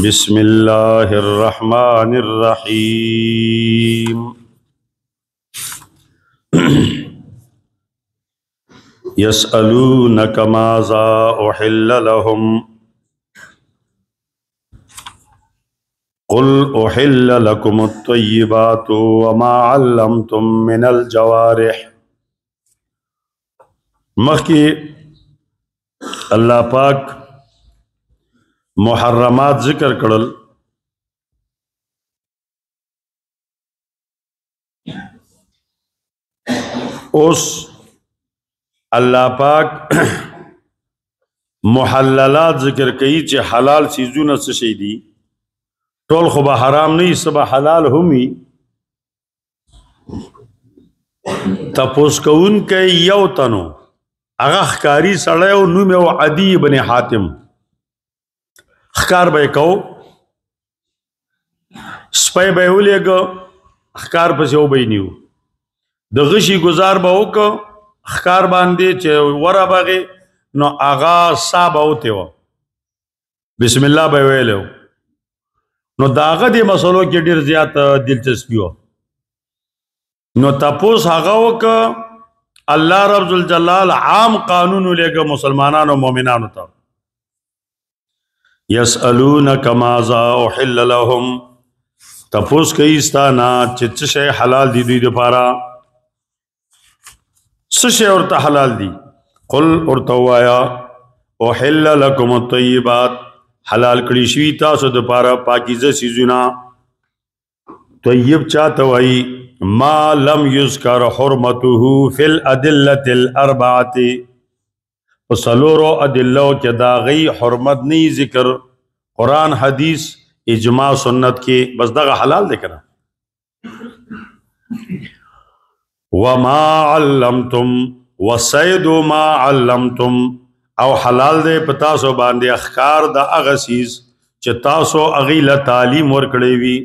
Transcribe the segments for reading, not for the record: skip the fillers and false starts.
بسم الله الرحمن الرحيم يسألونك ماذا أحل لهم قل أحل لكم الطيبات وما علمتم من الجوارح مخي الله پاک محرمات ذکر کرل اوس الله پاک محللات ذکر کئی چې حلال چیزونه څه شي دي ټول خو به حرام نه سبا حلال همي تپوس کون کې یو تنو هغه ښکاری سړی او نوم او عدی بن حاتم خکار به کو سپای به ولېګو خکار پسې وبینیو د غشي گزار به وک خکار باندې چې ورا باغې نو اغا صاحب اوته و بسم الله به ویلو نو داغه دې مسلو کې ډیر زیات دلچسپي و نو تاسو هغه وک الله رب الجلال عام قانون لګه مسلمانانو او مؤمنانو ته يسألونك ماذا أحل لهم تپوس کئی استانا چچ شے حلال دی دوی دپارا سشے ارتا حلال دی قل ارتوایا أحل لكم الطيبات حلال کڑیشوی تاسو دپارا پاکیزہ سیزونا طیب چاہتوائی ما لم يذكر حرمته في الأدلة الأربعة سلورو ادلو کے داغی حرمت نہیں ذکر قرآن حدیث اجماع سنت کے بس داغا حلال دیکھنا وما علمتم وسید ما علمتم او حلال دے پتاسو باندے اخکار دا اغسیز چه تاسو اغیل تعلیم ورکڑی وی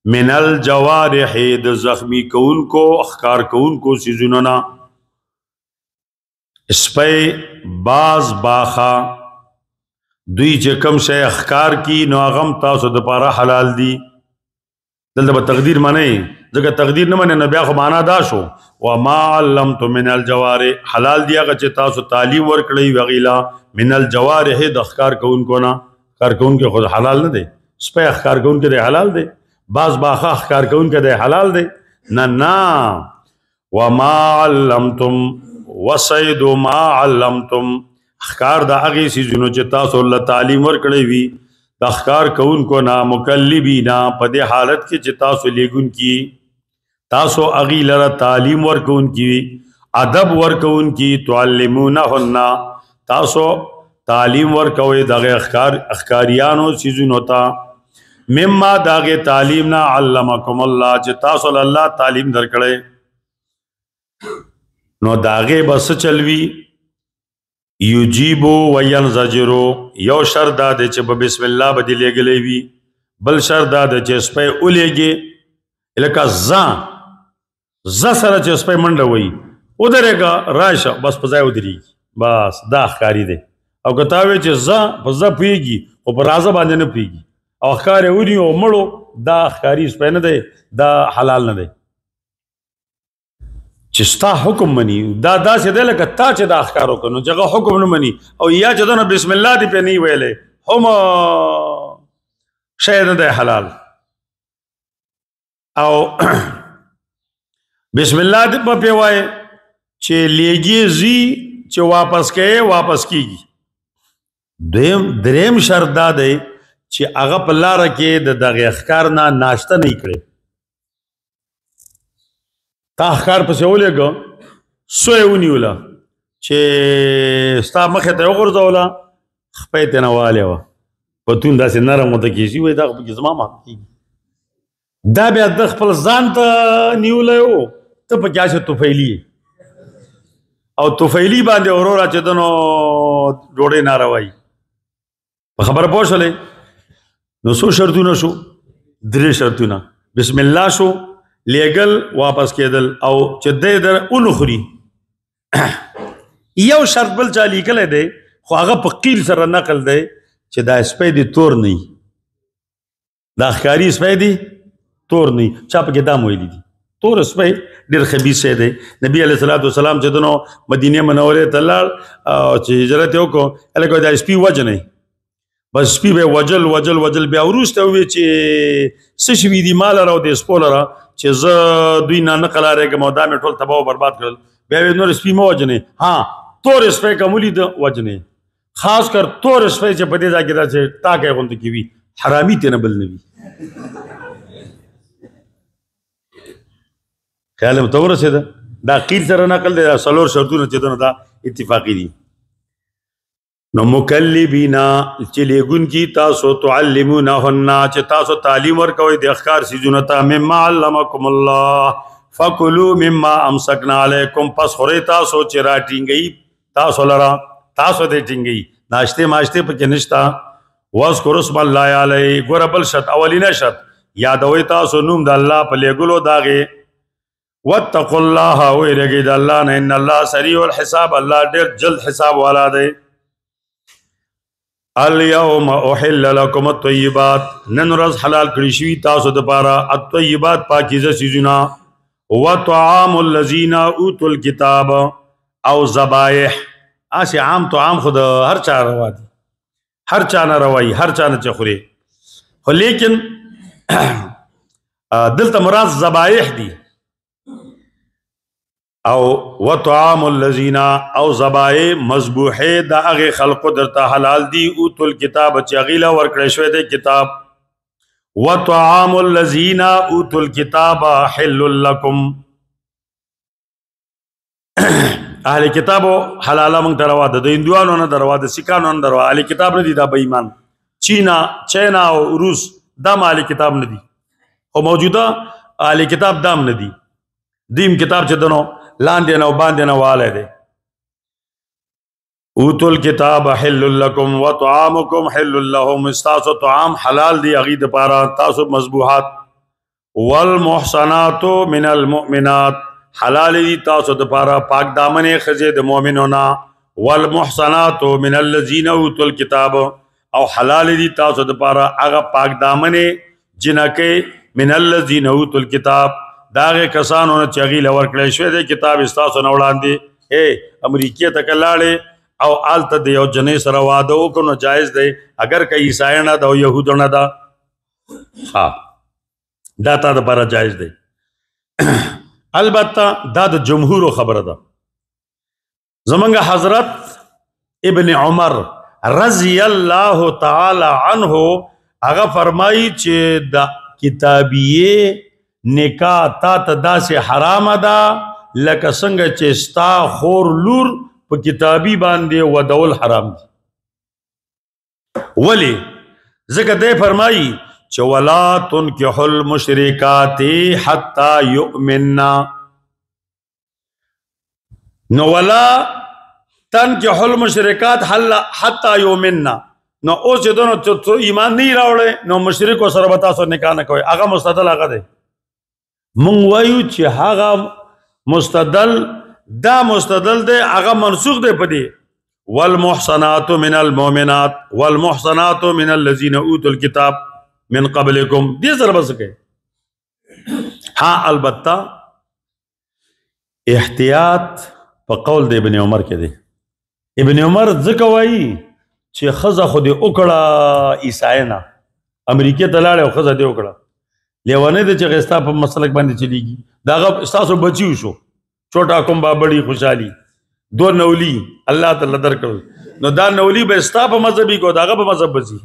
من الجوارح دا زخمی کون کو اخکار کون کو سیزوننا سپی باز باخا دوی چې کم شای اخکار کی نو اغم تاسو دپارا حلال دی دلتا با تقدیر مانے ذکر تقدیر نمانے نبیا خو مانا دا شو وما علمتو من الجوارح حلال دی اگا چه تاسو تعلیم ورکڑی وغیلا من الجوارح دا اخکار کون کو نا اخکار کون کے خود حلال نہ دے سپی اخکار کون کے دے حلال دے باز باخا اخکار کون کے دے حلال دے نا وما علمتم وسید ما علمتم اخکار دا اغی سیزنو چه تاسو اللہ تعلیم ورکڑی وی دا اخکار کون کو نا مکلبی نا پدے حالت کے چه تاسو لیگن کی تاسو اغی لرا تعلیم ورکون کی ادب ورکون کی تعلمونہن تاسو تعلیم ورکوی دا غی اخکاریانو سیزنو تا مما دا غی تعلیم نا علمکم اللہ چه تاسو اللہ تعلیم درکڑی نو داغه بس چلوی یجیبو وینزجرو یو شر دا دے چه بسم اللہ بدی لے گلے وی بل شر دا دے چه سپے اولے گے لکا زا سر چه سپے منڈا وی ادھرے گا راشا بس پزای ادھری بس دا اخکاری دے او کتاوے چه زا پزا پیگی او پر رازا باندے نہ پیگی او اخکاری اولی او مڑو دا اخکاری سپے نہ دے دا حلال نہ دے چستا حکم منی دا سے دے لکا تا چه دا اخکارو کنو جگہ حکم نو منی او یا چه دونو بسم اللہ دی پہ نہیں ویلے ہم شاید دے حلال او بسم اللہ دی پہ پیوائے چه لیگی زی چه واپس کئے واپس کی گی دریم شرط دا دے چه اغا پلا رکے دا اخکارنا ناشتہ نہیں کرے تا اخکار پسې ولېږه سوی ونیوله چې ستا مخې ته یې وغورځوله خپۍ یې ترېنه والې وه پتون داسې نرم ورته کېږي وایي دا خو پکې زما مات کېږي دا بیا د خپل ځان ته نیولی و ته پکې هسې توفیلي او توفیلي باندې وروره چې ده نو ډوډۍ ناروایي په خبره پوه شولې نو څو شرطونه شو 3 شرطونه بسم الله شو لیگل واپس کېدل او چې دې در اونخوري یو شرط بل چا لیکلی دی خو هغه په قیل سره نقل دی چې دا سپی دی تور نه دا ښکاري سپی دی تور نه چا پکې دا ویلي دي تور سپی ډېر خبیث شی دی نبي علیه الصلاۃ والسلام چې دنو مدینې منورې ته لاړ چې هجرت یې وکړو هلکه دا سپي وجنئ بس سپي به وجل وجل وجل بیا وروسته ووایي چې څه شوي دي ما لره او د سپو لره چې زه دوی نه نه قلارېږم او دا مې ټول تباه او برباد کړل بیا وایي نور سپي مه وجنئ ها تور سپی که ولید وجنئ خاص کر تور سپی چې په دې ځای کې دا چې ټاکی غوندې کې وي حرامي ترې نه بل نه وي خیال مې ته ورسېده دا قیر سره نقل دی دا څلور شرطونه چې دونه دا اتفاقي دي نو مکلبینا چې لیږونکي تاسو تعلمونهن چې تاسو تعلیم ورکوئ د ښکار څیزونو ته مما علمکم الله فکلوا مما امسکنا علیکم پس خورئ تاسو چې راټینګئ تاسو لره تاسو دې ټینګئ ناشتې ماشتې پکې نشته واذکروا اسم الله علیه ګوره بل شرط اولینه شرط یادوئ تاسو نوم د الله په لیږلو د هغې واتقوا الله ویریږئ د الله نه ان الله سریع الحساب الله ډېر جلد حساب والا دی الیوم احل لکم الطیبات نن ورځ حلال کړي شوي تاسو دپاره الطیبات پاکیزه څیزونه وطعام الذین اوتوا الکتاب او ذبایح اسې عام طعام خو د هر چا روا دي هر چا نه روایي هر چا نه چې خوري خو لیکن دلته مراد ذبایح دي او وطعام الذین او ذبایح مذبوحې د هغې خلقو درته حلال دي اوتوا الکتاب چې هغې له ورکړی شوی دی کتاب وطعام الذین اوتوا الکتاب حل لکم اهل کتابو حلاله موږ ته روا ده د هندوانو نه ده روا د سیکانو نه ده روا اهل کتاب نه دي دا بې ایمان چینا او روس دا اهل کتاب نه دي خو موجوده اهل کتاب دام نه دي دیم کتاب چې دنو لاندې نه او باندې نه والی دی اوتوا الکتاب حل لکم وطعامکم حل لهم ستاسو طعام حلال دی هغې دپاره تاسو مذبوحات والمحصنات من المؤمنات حلال دی تاسو دپاره پاک دامنې ښځې د مؤمنو نه والمحصنات من الذین اوتوا الکتاب او حلال دی تاسو دپاره هغه پاک دامنې جنکې من الذین اوتوا الکتاب دا هغې کسانو نه چې هغې له ورکړی شوی دی کتاب ستاسو نه وړاندې امریکې ته که لاړې او هلته د یو جنۍ سره واده وکړو نو جایز دی اگر که عیسایانه ده او یهودونه ده دا تا دپاره جایز دی البته دا د جمهورو خبره ده زمونږ حضرت ابن عمر رضی الله تعالی عنه هغه فرمایي چې د کتابیه نکاح تا ته داسې حرامه ده لکه څنګه چې ستا خور لور په کتابي باندې ودول حرام دي ولې ځکه دی فرمایي چې ولا تنکحوا المشرکات حتی یؤمننا نو ولا تنکحوا المشرکات حتی یؤمننا نو اوس چې دونو ایمان نه راوړی نو مشرکو سره به تاسو نکاح نه کوئ هغه مستدل هغه دی مونږ وایو چې هغه مستدل دا مستدل دی هغه منسوخ دی په دې والمحصنات من المؤمنات والمحصنات من الذین اوتوا الکتاب من قبلکم دې سره به څه کوي ها البته احتیاط په قول د ابن عمر کې دی ابن عمر ځکه وایي چې ښځه خو دې وکړه عیسایانه امریکې ته لاړې او ښځه دې وکړه لیونی دی چې ستا په مسلک باندې چلیږي د هغه ستاسو بچي وشو چوټا کومبا بڑی خوشحالي دو نولی الله تعالی درکړل نو دا نولی به ستا په مذهبي کو د هغه په مذهب به ځي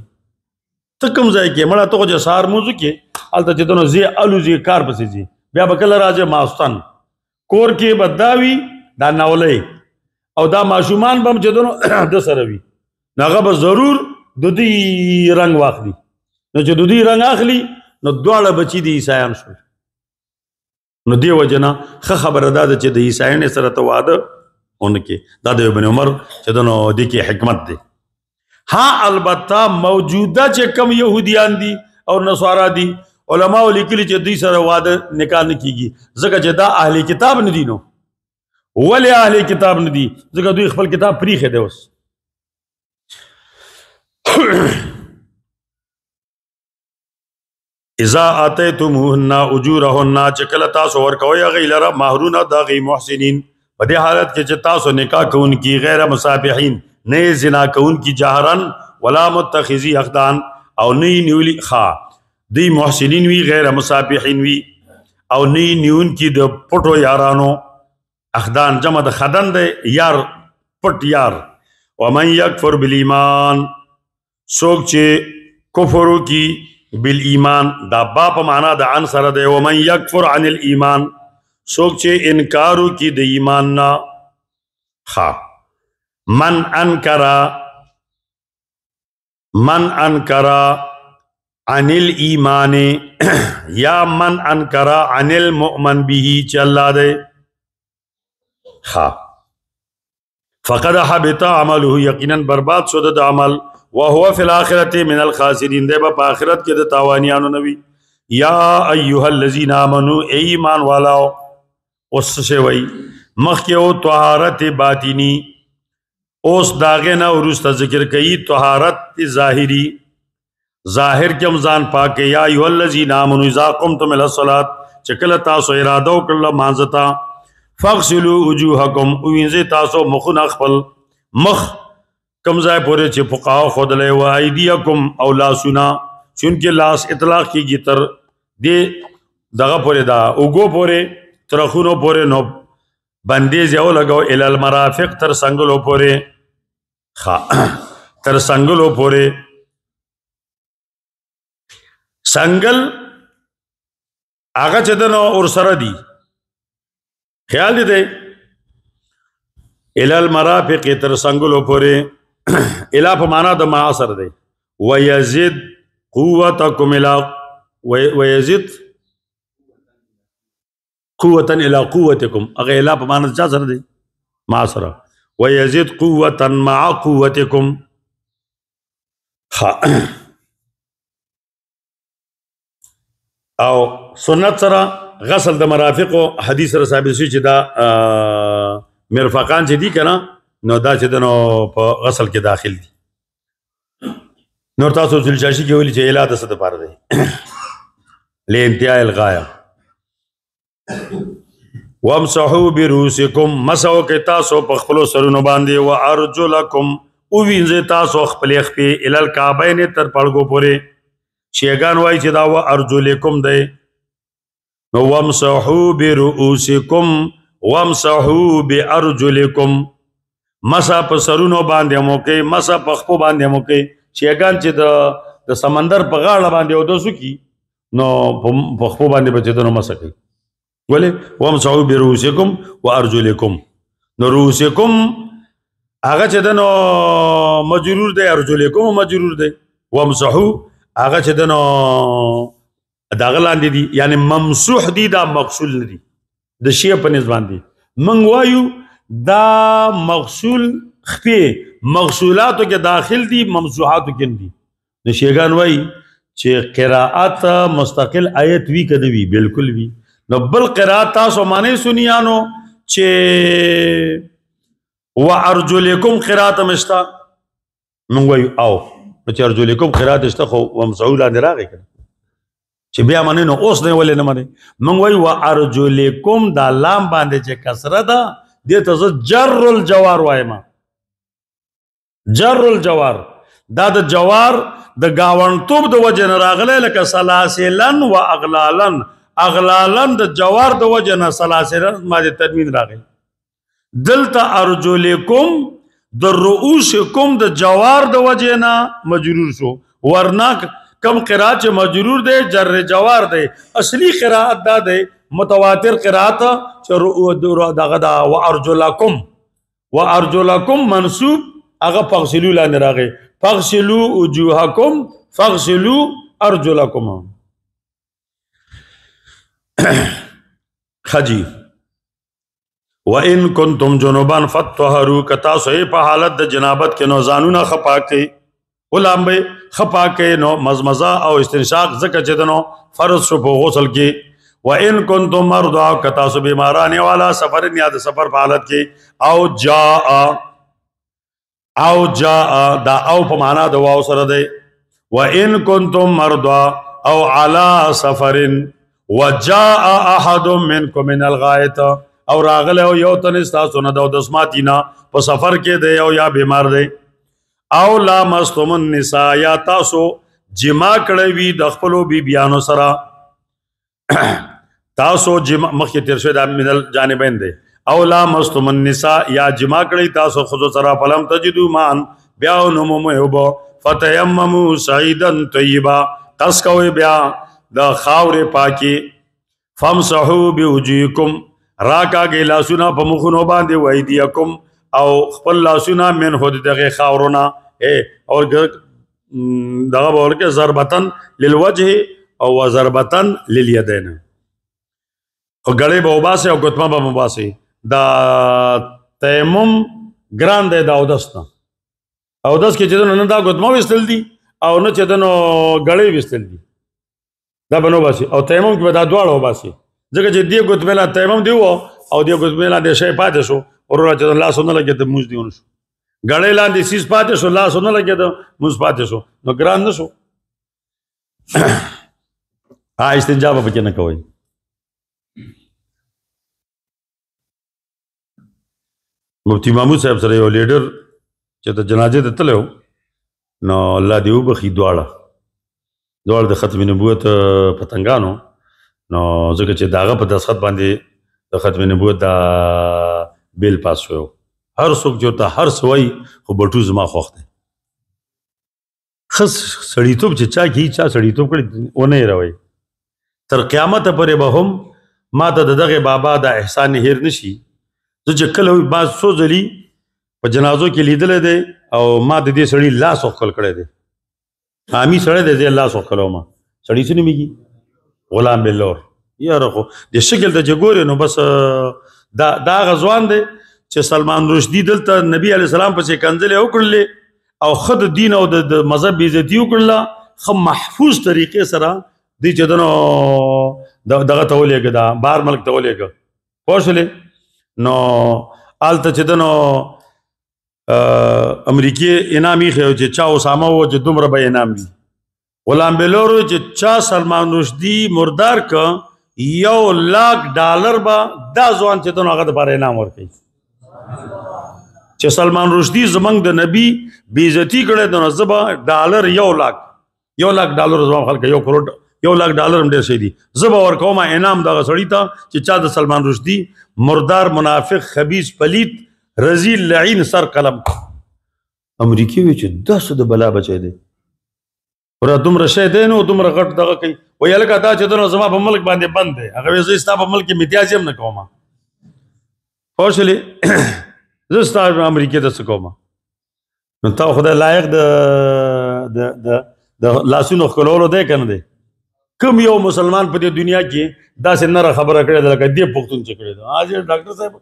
ته کوم ځای کې مړه ته خو چې سهار موضوع کې هلته چې دنو ځي الوځي کار پسې ځي بیا به کله راځي ماستان کور کې به دا وي دا نولی او دا ماشومان به هم چې دنو د سره وي نو هغه به ضرور د دوی رنګ واخلي نو چې د دوی رنګ اخلي نو دواړه بچي د عیسایان شول نو دې وجه نه ښه خبره دا ده چې د عیسایانو سره ته واده ونکې دا د ابن عمر چې دنو دې کې حکمت دی ها البته موجوده چې کم یهودیان دي او نصارا دي علماء لیکلي چې دوی سره واده نکاح نه کیږي ځکه چې دا اهل کتاب نه دي نو ولې اهل کتاب نه دي ځکه دوی خپل کتاب پریښی دی اوس اذا اتیتموهن اجورهن چې کله تاسو ورکوي هغې لره مهرونه د هغې محسنین په دې حالت کې چې تاسو نکاح کوونکي غیر مسافحین نه زنا کوونکي جهرن ولا متخذي اخدان او نه نیولي دوی محسنین وی غیر مسافحین وی او نه نیونکي د پټو یارانو اخدان جمع د خدن دی یار پټ یار ومن یکفر بالایمان څوک چې کفر کی بالایمان دا با په معنا د عن سره دی ومن یکفر عن الایمان څوک چې انکار کی د ایمان نه من انکر عن الایمان یا من انکر عن المؤمن به چې الله دی فقد حبط عمله یقینا برباد شو د عمل وهو فی الاخرة من الخاسرین دی په آخرت کې د تاوانیانو نوی یا ایها الذین آمنوا ایمان والاو اوس شوی مخکې او طهارت باطینی اوس داغه نه ورسته ذکر کوي طهارت ظاهری ظاهر کې ځان پاکه یا ایها الذین آمنوا اذا قمتم الى الصلاة چې کله تاسو اراده وکړه مانځتا فاغسلوا وجوهکم وینځئ تاسو مخونه خپل مخ کم ځای پورې چې فقهاو ښودلی و ایدیکم او لاسونه چونکې لاس اطلاق کېږي تر دې دغه پورې دا اوږو پورې ترخونو پورې نو بندیز یې ولګو الی المرافق تر څنګلو پورې تر څنګلو پورې څنګل هغه چې د نو ورسره دي خیال دې دی الی المرافق تر څنګلو پورې الا په معنا د معاصر دی ويزيد قوتكم الى ويزيد قوة الى قوتكم اغه الا په معنا چا سره دی معاصر ويزيد قوة مع قوتكم او سنت سره غسل د مرافق حدیث سره ثابت شي چې دا مرفقان چې دي کنه نو دا چې دنو په غسل کې داخل دي نور تاسو ذلشاشي کې ویلي چې اله د څه دپاره دی لانتهاء الغایه وامسحوا برؤوسکم مسحو کې تاسو په خپلو سرونو باندې وارجلکم ووینځئ تاسو خپلې خپې الی الکعبین تر پړګو پورې شیګان وایي چې دا وارجلکم دی نو وامسحوا برؤوسکم وامسحوا بارجلکم مسا په سرونو باندې مو کوي مسا په خپو باندې مو کوي شیګان چې د سمندر په غاړه باندې ودوسو کی نو په خپو باندې بچیدنو مسا کوي ولې وامسحوا برؤوسکم وارجلکم نو رؤوسکم هغه چې دنو مجرور دی ارجلکم مجرور دی وامسحوا هغه چې دنو داغه لاندې دي یعنی ممسوح دي دا مغسول نه دي د شی په نسبت دي من وایو دا مغسول خپې مغسولاتو کې داخل دي ممسوحاتو کې دي د شیګان وای چې قراءت مستقل آیت وی کده وی بالکل وی نو بل قراءت تاسو معنی سنیانو چې وارجلکم قراءت مشتا من وای او چې ارجلکم قراءت است خو ومسعول اند راغی چې بیا معنی نو اوس نه ولې نه معنی من وای وارجلکم دا لام باندې چې کسره ده دیتا زه جر الجوار وایم جر الجوار دا د جوار د گاونتوب د وجه نه راغلی لکه سلاسلن و اغلالن اغلالن د جوار د وجه نه سلاسلن ما د تدمین راغلی دلته ارجلکم د رؤوسکم د جوار د وجه نه مجرور شو ورنه کم قرات چې مجرور دی جر جوار دی اصلی قرات دا دی متواتر قرات دغه دا وارجلکم منصوب هغه فغسلوا لاندې راغی فغسلوا وجوهکم فغسلوا ارجلکم خجی وَإِن كُنْتُمْ جُنُبًا فَطَّهَّرُوا کتا سوی په حالت د جنابت کې نو ځانونه خپا کوي ولامبه خپا کوي نو مزمزه او استنشاق زکه چې دنو فرض شو په غسل کې وَإِن كُنْتُمْ مَرْضَىٰ کتا سو بیماران والا سفر یا د سفر په حالت کې او جاء دا او په معنا د واو سره دی وَإِن كُنْتُمْ مَرْضَىٰ او علی سفر وجاء احد منکم من الغائط او راغله یو تن تاسو نه د دسماتینا په سفر کې دی او یا بیمار دی او لامستم النساء یا تاسو جما کړی وي د خپلو بیبیانو سره تاسو جما مخکې تیر شوی دا من الجانبین دی او لامستم النساء یا جما کړی تاسو خود سره فلم تجدو مان بیا نو مهوبو فتیمموا سعیدا طیبا قص کوي بیا د خاور پاکي فامسحوا بوجوهکم راکاږي لاسونه په مخونو باندې وایدیکم او خپل لاسونه من هود دغه خاورونه اور دغه ورکه ضربتن للوجه او ضربتن لليدين او غړې به وباسه او ګوتما به وباسه دا تیمم ګران دی دا اودسنه اودس کې چې نن دا ګوتما وستل دي او نه چې دنو غړې وستل دي دا بنو باسي او تیمم کې دا دواړه وباسي ځکه چې دی ګوتملا تیمم دی او دی ګوتملا د شی پاتې شو ورور چې الله سونه لګي ته موږ دیونه شو غړې لاندې سیس پاتې شو الله سونه لګي ته موږ پاتې شو نو ګران نشو استنجا به کې نه کوي مفتی محمود صاحب سره یو لیډر چې ته جنازه ته تلو نو الله دی وبخي دواړه د ختم نبوت پتنګانو نو ځکه چې داغه په دسخط باندې د ختم نبوت دا بیل پاس شو هر څوک جو ته هر سوي خو بټو زما خوخ دی خص سړیتوب چې چا کی چا سړیتوب کړي ونه روي تر قیامت پورې به هم ما ته دغه بابا د احسان هیر نشي چې کله با سو ځلی په جنازو کې لیدل دي او ما د دې سړی لاس وکړ کړی دی امي سړی دی لاس وکړو ما سړی څه نمیږي غلام بلور یاره خو د شکل د جګور نو بس دا غزوان دی چې سلمان رشدي دلته نبی علی السلام پسې کنځلې وکړلې او خود دین او د مذهب بیزتی وکړله خو محفوظ طریقې سره دی چې دنو دغه ته ولېږه دا بهر ملک ته ولېږه پوه شولې نو آلته چې دنو امریکي انعامي خو چې چا اسامه و چې دومره به انعام وي غلام بلور چې چا سلمان رشدي مردار ک $1,00,000 به دا ځوان چې دنو هغه لپاره انعام ورکړي چې سلمان رشدي زمنګ د نبی بیزتی کړي د زبا ډالر $1,00,000 زما خلک $1,00,000 هم ډېر شي دي زبا ورکوم انعام دغه سړی ته چې چا د سلمان رشدي مردار منافق خبيث پلیت رذیل لعین سر قلم امریکي وی چې داسې د بلا بچی دی ورا دومره شی دی نو دومره غټ دغه کوي وایي هلکه دا چې دنو زما په ملک باندې بند دی هغه وایي زه ستا په ملک کې امتیاز هم نه کوم پوه شولې زه ستا امریکې ته څه کوم نو تا خدای لایق د لاسونو ښکلولو دی که نه دی کوم یو مسلمان په دې دنیا کې داسې نره خبره کړې ده لکه دې پښتون چې کړې ده حاجي ډاکټر صاحب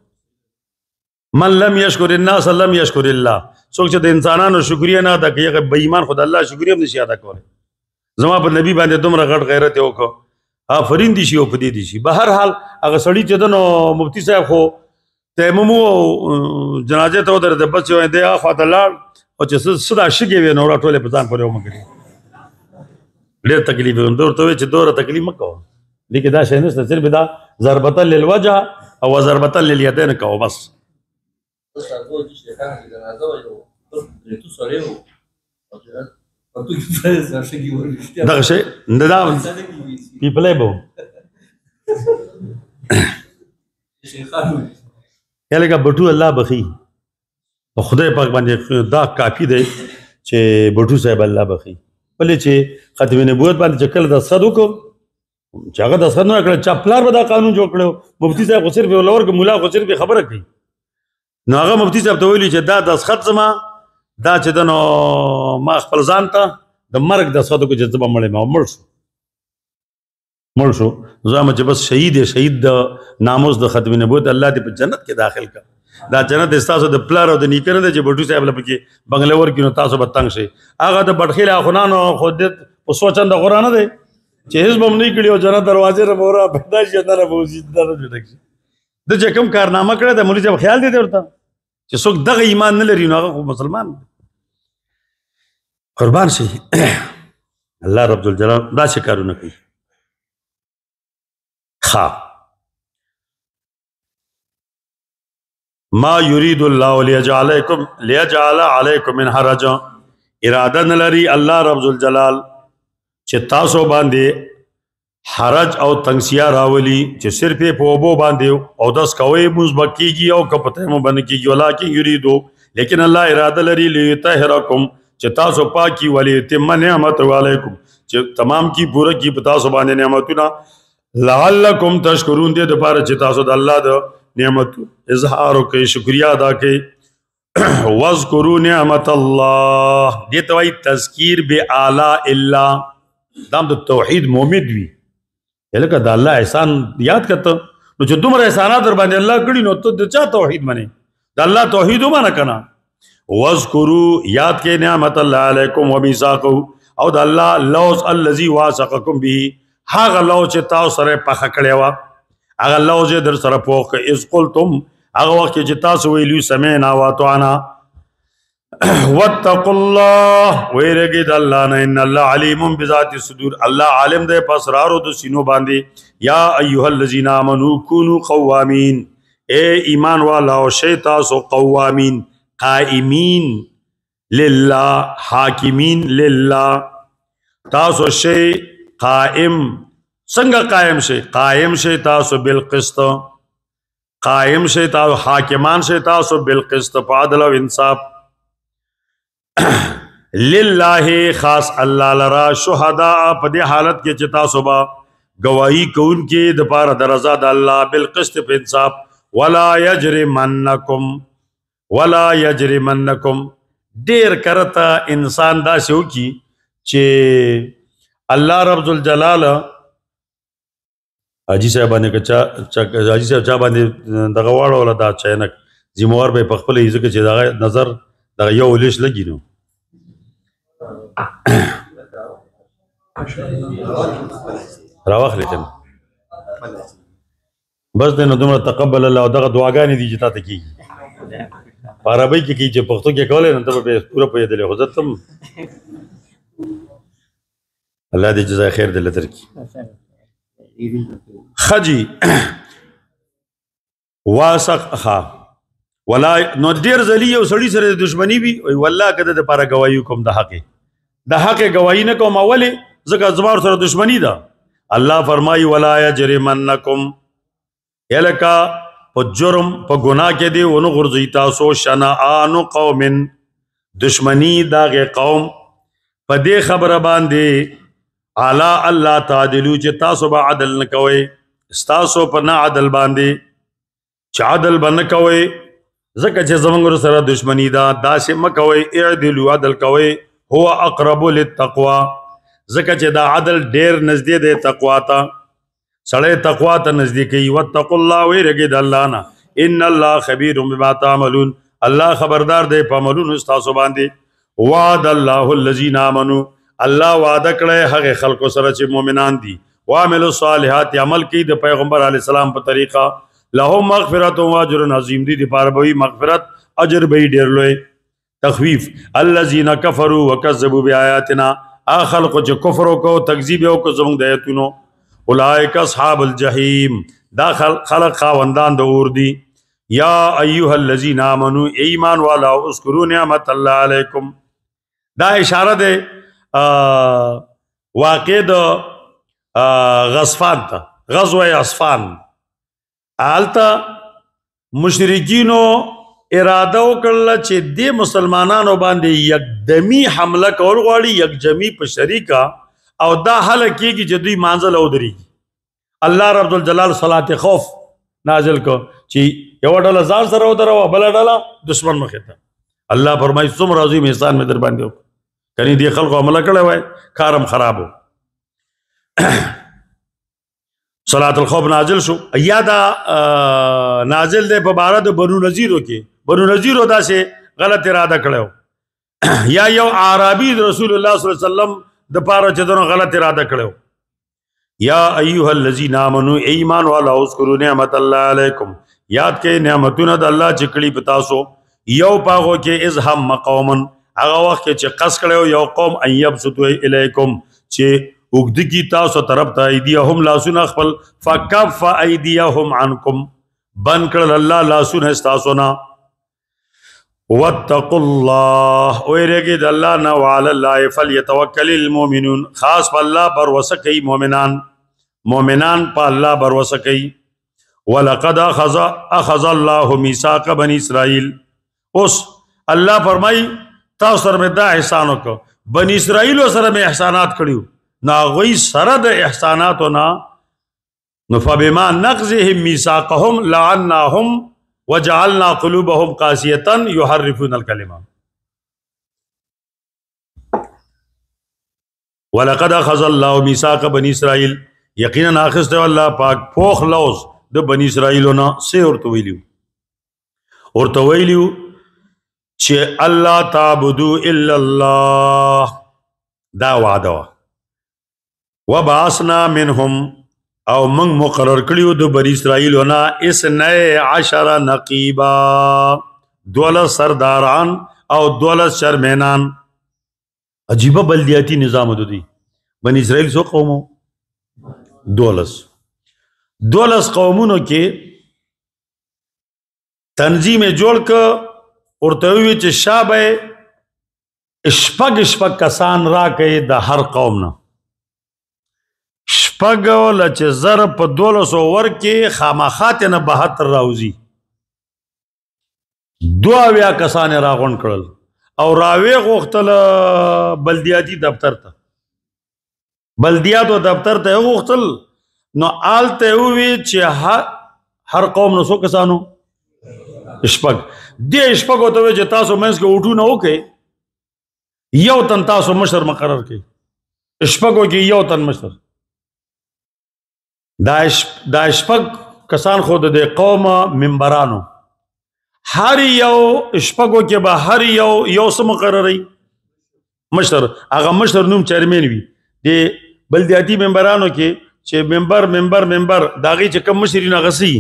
من لم یشکر الناس لم یشکر الله څوک چې د انسانانو شکریه نه ادا کوي هغه بې ایمان خو د الله شکریه هم نشي ادا کولی زما په نبي باندې دومره غټ غیرت یې وکړو آفرین دي شي او په دې دي شي به هر حال هغه سړي چې ده نو مفتي صاحب خو تیمم او جنازې ته ودرېده بس یو دی هغه خواته لاړ او چې څه دا شګې وې نو راټولې په ځان پورې ومه کړي ډېر تکلیف یې هم ورته وویل چې دومره تکلیف مه کوه لیکن دا شی نشته صرف دا ضربتا للوجه او ضربتا للیدین کوه بس دغه شی نه دا پیپلی به یا لکه بټو الله بخي په خدای پاک باندې دا کافي دی چې بټو صاحب الله بخي ولې چې ختم نبوت باندې چې کله دستخط وکړو چې هغه دستخط نه کړی چا پلار به دا قانون جوړ کړی مفتي صاحب خو صرف ولور که ملا خو صرف خبره کوي نو هغه مفتي صاحب ته ویلي چې دا دستخط زما دا چې ده نو ما خپل ځان ته د مرګ دستخط وکړو چې زه به مړ یم او مړ شو زما چې بس شهید د ناموس د ختم نبوت الله دې په جنت کې داخل کړ دا جنت ستاسو د پلار او د نیکه نه دی چې بټو صاحب له پکې بنګله ورکړي نو تاسو به تنګ شئ هغه د بډخیل اخونانو خو دې په سوچنده غوره نه دی چې حزب هم نه کړي او جنت دروازې نه مورا پیدا شي نه بوزي نه جوړ شي د چې کوم کارنامه کړی د مولوي صاحب خیال دی ورته چې څوک دغه ایمان نه لري نو هغه خو مسلمان قربان شي الله رب الجلال دا څه کارونه کوي. ما یرید الله لیجعل علیکم من حرج، اراده نه لري الله رب الجلال چې تاسو باندې حرج او تنگسیا راولي، چې صرف په اوبو باندې او داس کوي مزبک کیږي او کپته مو باندې کیږي، ولکن یریدو لیکن الله اراده لري لیطهرکم چې تاسو پاکي ولی تم نعمت علیکم چې تمام کی پوره کی په تاسو باندې نعمتونه، لعلکم تشکرون دې د پاره چې تاسو د الله د نعمت اظهار کوي، شکریا ادا کوي. واذکروا نعمت الله دې ته وایي تذکیر بآلاء الله، دا د توحید مومد وي. لکه د الله احسان یاد کته نو چې دومره احسانات در باندې الله کړي نو ته د چا توحید منې؟ د الله توحید ومنه کنه. واذکروا یاد کې نعمت الله علیکم ومیثاقه، او د الله لوز الذی واثقکم به، هغه لوز چې تاسو سره پخه کړی وه، هغه لوز در سره پوخ اذ قلتم، هغه وخت چې تاسو ویلو سمعنا واطعنا. واتقوا الله ويرګي د الله نه، ان الله علیم بذات الصدور، الله عالم دی په اسرارو د سینو باندې. یا ایها الذین آمنوا کونوا قوامین، اے ایمان والا او شی تاسو قوامین، قائمین لله، حاکمین لله، تاسو شی قائم. څنګه قائم شي؟ قائم شي تاسو بالقسط، قائم شي تاسو حاکمان شي تاسو بالقسط، په عدل او انصاف. لله خاص الله لرا، شهداء په دې حالت کې چې تاسو با گواہی کوونکې د پاره د رضا د الله بالقسط په انصاف. ولا یجرمنکم ډیر کرتا انسان دا شو کی چې الله رب الجلال حاجی صاحب باندې حاجی صاحب چا باندې دغه واړه ولا دا چینک ذمہوار به په خپل ځکه چې دغه نظر دغه یو لیش لګی نو راوخلی کنه بس دی نو دومره تقبل الله او دغه دعاګانې دي چې تا ته کېږي په عربۍ کې کېږي چې پښتو کې کولی نو ته به پوره پوهېدلی خو زه ته هم الله دې جزای خیر دله درکړي. ښه جي واسق ولا نو ډېر ځلي یو سړي سره د دشمني وي والله که د دپاره ګواهي کوم د حق ګواهي نه کوم ولې ځکه زما ورسره دشمني ده. الله فرمایي ولا یجرمنکم یلکه په جرم په ګناه کې دی ونه غورځئ تاسو شنآن قوم دشمني د هغې قوم په دې خبره باندې علی الله تعدلو چې تاسو به عدل نه کوئ ستاسو په نه عدل باندې چې عدل به نه کوئ ځکه چې زموږ سره دشمني ده داسې مه کوئ اعدلو عدل کوئ هو اقرب للتقوا ځکه چې دا عدل ډېر نږدې دی تقوا ته سړی تقوا ته نزدیکوي. واتقوا الله ویرګئ د الله نه ان الله خبیر بما تعملون الله خبردار دی په عملونو ستاسو باندې. وعد الله الذین آمنوا الله وعده کړی هغې خلکو سره چې مؤمنان دي وعملوا الصالحات عمل کوي د پیغمبر علیه السلام په طریقه لهم مغفرت و اجر عظیم دي دپاره به وي مغفرت اجر به یې ډېر لوی. تخویف الذین کفروا وکذبوا بآیاتنا هغه خلکو چې کفر وکړو تکذیب یې وکړو زموږ د ایتونو اولئک اصحاب الجحیم دا خلق خاوندان د اور دي. یا ایها الذین آمنوا ایمان والا اذکروا نعمت الله علیکم دا اشاره ده واقع د غصفان ته غزوه عصفان هلته مشرکینو اراده وکړله چې دې مسلمانانو باندې یکدمي حمله کول غواړي یکجمي په شریکه او دا حل کېږي چې دوی مانځل او درېږي. الله رب الجلال صلات خوف نازل کو چې یوه ډله ځان سره ودروه بله ډله دشمن مخې ته. الله فرمایي څومره عظیم احسان مې در باندې وکړ کنې دې خلکو عمله کړی وای کارم خراب و. صلات الخوف نازل شو یا دا نازل دی په باره د بنو نذیرو کې بنو نذیرو داسې غلط اراده کړی یا یو عربي رسول الله صلی الله علیه وسلم د پاره چې دنو غلط اراده کړو. یا ایها الذین آمنوا ایمان والا اذکروا نعمت الله علیکم یاد کې نعمتونه د الله چې کړي په تاسو یو پاغو کې اذ هم قوم هغه وخت چې قص کړو یو قوم ان یبسطوا الیکم چې وګد کی تاسو طرف ته ایدیهم لاسونه خپل فکف ایدیهم عنکم بن کړل الله لاسونه تاسو نه واتقوا الله ويرګي د الله نه وعلى الله فليتوكل المؤمنون خاص په الله پر وسکي مؤمنان په الله پر وسکي ولقد اخذ الله ميثاق بني اسرائيل اوس الله فرمای تاسو سره دا احسان وکړو بني اسرائيل سره مې احسانات کړیو نا غوي سره د احساناتو نو فبما نقضهم ميثاقهم لعناهم وجعلنا قلوبهم قاسية يحرفون الكلمة ولقد اخذ الله ميثاق بني اسرائيل یقینا اخذته الله پاک پوخ لوز د بني اسرائيلونو سه ورته ویلیو چې الله تعبدوا الا الله دا وعده وبعثنا منهم او من مقرر کړیو د بنی اسرائیلونه 12 نقیبا 12 سرداران او 12 چرمنان عجیب بلدیاتی نظام دوی بنی اسرائیل سو قومو 12 قومونو کې تنظیم جوړ ک ورته وی چې شابه شپږ کسان را کوي د هر قوم نه شپږ لچ زر په 1200 ور کې خامخات نه 72 راوزی 22 کسان راغون کړل او راوي غوښتل بلدیاتي دفتر ته بلدیاتو دفتر ته غوښتل نو آلته وی چې هر قوم نو څو کسانو شپږ دې شپږ ته چې تاسو منځ کې وټو نه وکي یو تن تاسو مشر مقرر کړي شپږو کې یو تن مشر دا شپږ کسان خود د قوم منبرانو هر یو شپږو کې به هر یو سم مقرري مشر هغه مشر نوم چیرمن وي د بلدیاتي منبرانو کې چې منبر داغي چې کم مشرین غسي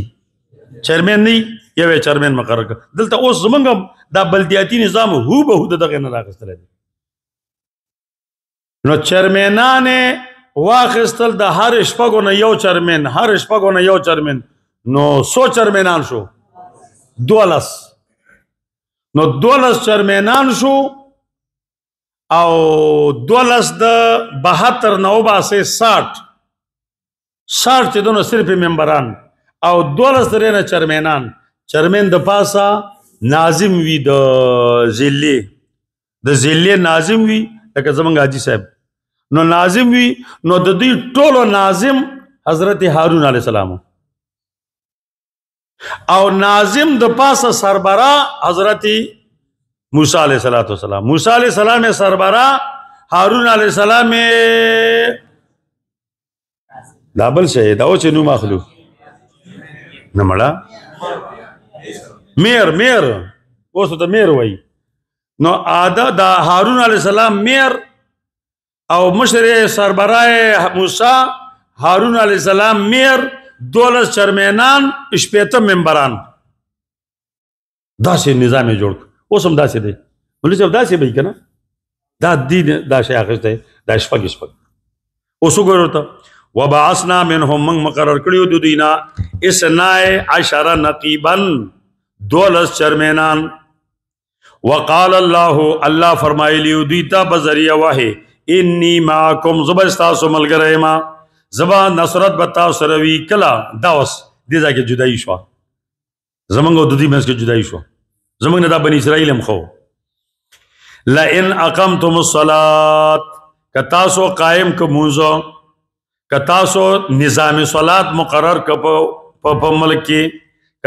چیرمن نه یو چیرمن مقرر کړ دلته اوس زمونږ دا بلدیاتي نظام هو به دغه نه راغستل نو چیرمنانه واخستل د هر شپږو نه یو چرمن نو 100 چرمنان شو 12 نو 12 چرمنان شو او 12 د 72 نو باسه 60 چې دونو صرف ممبران او 12 سره نه چرمن د پاسا ناظم وی د زلی ناظم وی لکه زمونږ حاجی صاحب نو ناظم وی نو د دې ټولو ناظم حضرت هارون علیہ السلام او ناظم د پاسه سربرا حضرت موسی علیہ السلام موسی علیہ السلام سربرا هارون علیہ السلام دابل شه دا چې نو مخلو نه مړه میر اوس ته میر وای نو ادا دا هارون علیہ السلام میر او مشر سربراه موسی هارون علیہ السلام میر 12 چرمنان شپېته ممبران داسې نظام جوړ اوس هم داسې دی ولې چې داسې به کنه دا دین دا شی اخته دا شپږ اوس وګورئ ته وبعثنا منهم من مقرر کړیو د دینا 12 نقیبا 12 چرمنان وقال الله فرمایلی دیتا بذریعہ وحی انی معکم زبستاسو ملګری ما زبا نصرت بتا سروي کلا داوس دې ځکه جدای شو زمونږ د دې منځ کې جدای شو زمونږ د بنی اسرائیل هم خو لئن اقمتم الصلاه کتاسو قائم کومزو کتاسو نظام صلات مقرر ک په ملک کې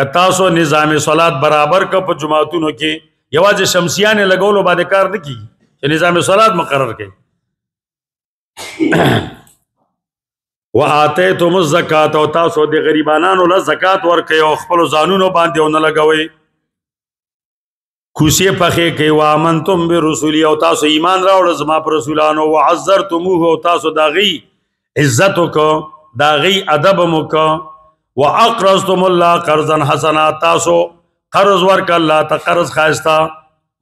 کتاسو نظام صلات برابر ک په جماعتونو کې یواز شمسیان لګولو باندې کار نه کی چې نظام صلات مقرر کړي وآتیتم الزکات او تاسو د غریبانو له زکات ورکړئ او خپل ځانونو باندې ونه لګوي کوسی پخې کوي وامنتم برسولی او تاسو ایمان راوړل زما پر رسولانو وعزرتموه او تاسو داغي عزت وکړه داغي ادب وکړه واقرضتم الله قرضا حسنا تاسو قرض ورک الله ته قرض خاستا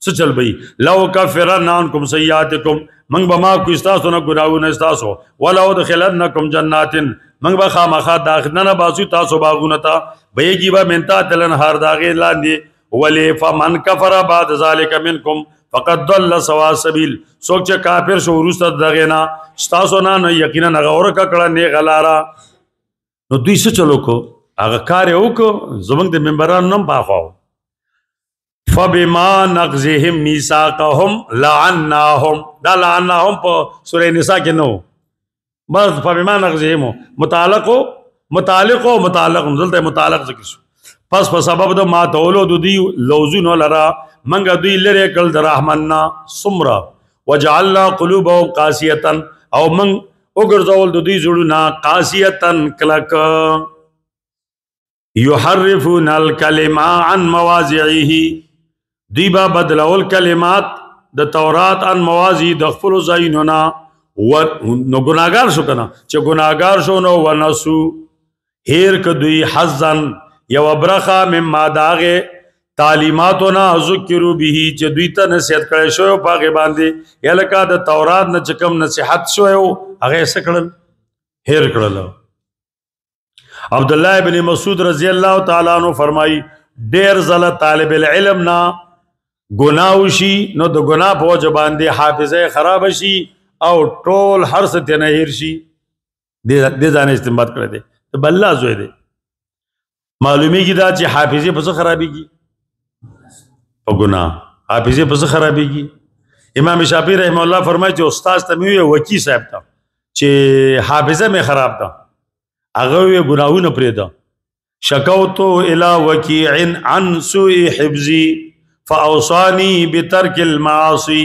سچل بھئی لو کفرن عنکم سیئاتکم منگ با معاف کو استاسو نا گناہون استاسو ولو دخلنکم جناتن منگ با خامخا داخلنا باسو تاسو باغونتا بیگی با منتا تلن ہار داغی لاندی ولی فمن کفر بعد ذالک منکم فقد ضل سوا السبیل سوک چه کافر شو روست دغینا استاسو نا یقینا نغور ککڑا نیغ لارا نو دوی سچلو کو اگا کاری اوکو زمانگ دے ممبران نم پاخواو فَبِمَا نَقْزِهِمْ مِيثَاقَهُمْ لَعَنَّاهُمْ دا لعناهم پا سورہ نساء کے نو بس فَبِمَا نَقْزِهِمْ متعلق نزلتا متعلق ذکر شو پس سبب دا ما تولو دو دی لوزون لرا منگا دوی لرے کل در رحمننا سمرا وجعلنا قلوبهم قاسیتن او منگ اگر زول دو دی زڑونا قاسیتن کلک یحرفون الکلمہ عن مواضعیہی دیبا بدلول کلمات د تورات ان موازی دخفل زینونا نو گناہگار شو کنا چه گناہگار شو نو ونسو ہیر کدوی حزن یو برخا مما داغے تعلیماتونا ذکرو بیہی چه دوی تا نصیحت کرے شو پاگے باندے یا لکا د تورات نا چکم نصیحت شو اگے سکڑن ہیر کڑلو عبداللہ بن مسعود رضی اللہ تعالیٰ عنہ فرمائی دیر زل طالب العلم نا گناہوشی نو دو گناہ پو جبان دے حافظہ خراب شی او ٹول ہر ستے نہیر شی دے زانے استنباد کرے دے تو بلہ زوئے دے معلومی کی دا چی حافظہ پس خرابی کی پا گناہ حافظہ پس خرابی کی امام شافعی رحمہ اللہ فرمائی چی استاذ تمیوی وکی صاحب تا چی حافظہ میں خراب تا اغوی گناہون پریدا شکوتو الى وکیعن عن سوء حفظی فاوصانی بترک المعاصی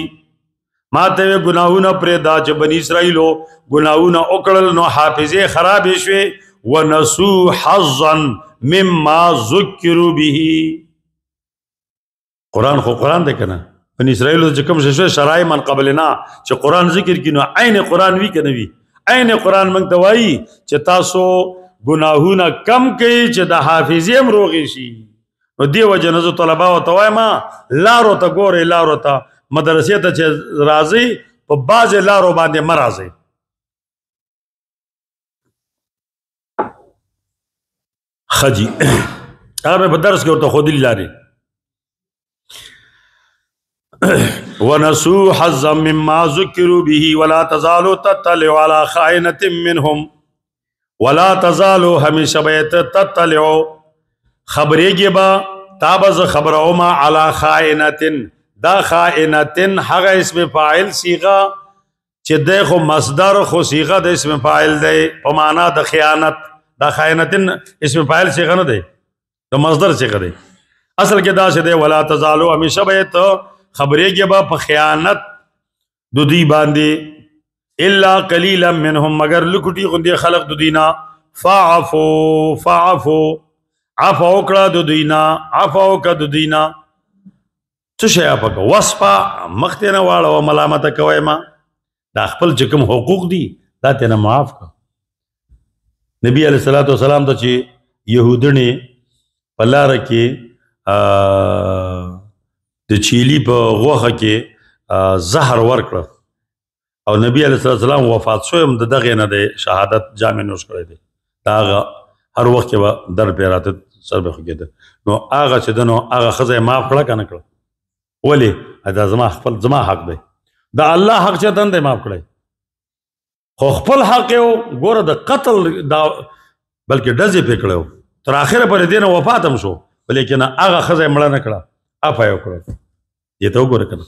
ما تے گناہونا پریدا چھ بنی اسرائیلو گناہونا اکڑل نو حافظے خراب شوے ونسو حظا مما ذکرو بیہی قرآن خو قرآن دے کنا بنی اسرائیلو چکم شوے شرائع من قبلنا چھ قرآن ذکر کی نو عین قرآن وی کنوی عین قرآن منگتوائی چھ تاسو گناہونا کم کئی چھ دا حافظیم روغی شی نو دیو جنزو طلباء و توائی ما لارو تا گوری لارو تا مدرسی تا چھ رازی پا باز لارو باندے مرازی خجی اگر میں پا درس کے ورطا خودی لاری وَنَسُوا حَظًّا مِمَّا ذُكِّرُوا بِهِ وَلَا تَزَالُوا تَطَّلِعُ عَلَى خَائِنَةٍ مِّنْهُمْ وَلَا تَزَالُوا ہمیشہ بیت تَطَّلِعُ خبریگی با تابز خبرہما عَلَى خَائِنَةٍ دا خائنتن حق اسم فاعل سیغا چی دے خو مصدر خو سیغا دا اسم فاعل دے پمانا دا خیانت دا خائنتن اسم فاعل سیغا نہ دے دا مصدر سیغا دے اصل کے دا سے دے ولا تزالو ہمیشہ بیت خبرے کے با پا خیانت دو دی باندے الا قلیلا منہم مگر لکٹی خندی خلق دو دینا فاعفو عفو کڑا دو دینا عفو کا دو دینا چشے آپ کا وصفا مختینا والا و ملامتا کوئی ما دا خپل چکم حقوق دی دا تینا معاف کا نبی علیہ السلام تا چی یہودنی پلا رکی د چیلی په غوخه کې زهر ورکړه او نبی علیه السلام وفات شو هم د دغه نه د شهادت جامع نوش کړی دی دا هر وخت کې به در پیراته سر به خوږېده نو هغه چې ده نو هغه ښځه یې معاف کړه که نه کړه ولې دا زما خپل زما حق دی د الله حق چې دن دی معاف کړی خو خپل حق یې ګوره د قتل دا بلکې ډزې پې کړی تر آخره پورې دې نه وفات هم شو لیکن هغه ښځه یې مړه نه کړه افا یو کړو یہ تو گورے کنا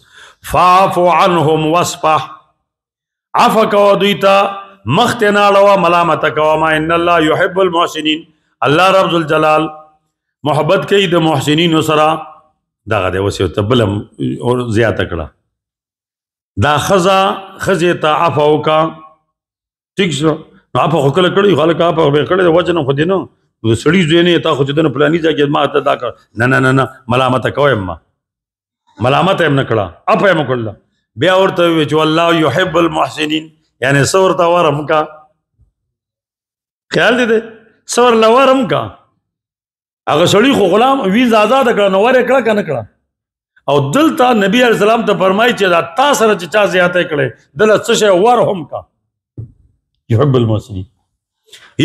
فاعفو عنہم وصفح عفا کوا دویتا مختنا لوا ملامت کوا ما ان اللہ یحب المحسنین اللہ رب ذوالجلال محبت کئی دا محسنین سرا دا غدے وسیو تبلم اور زیادہ کڑا دا خزیتا عفا کا ٹھیک شو عفا خو کل کڑی خالق عفا بے کڑی وجن خودی نو سڑی زوینه تا خو چې دنه پلانی ځای کې ما ته دا کړ نه نه ملامت کوم ما ملامت هم نه کړه اپ هم کړل بیا ورته وی چې الله يحب المحسنین یعنی سور تا ورم کا خیال دې سور لورم کا هغه سړی خو غلام وی آزاد کړه نو ور کړه کنه کړه او دلته نبی علیہ السلام ته فرمایي چې دا تا سره چې چا زیاته کړي دله څه شی ورهم کا يحب المحسنين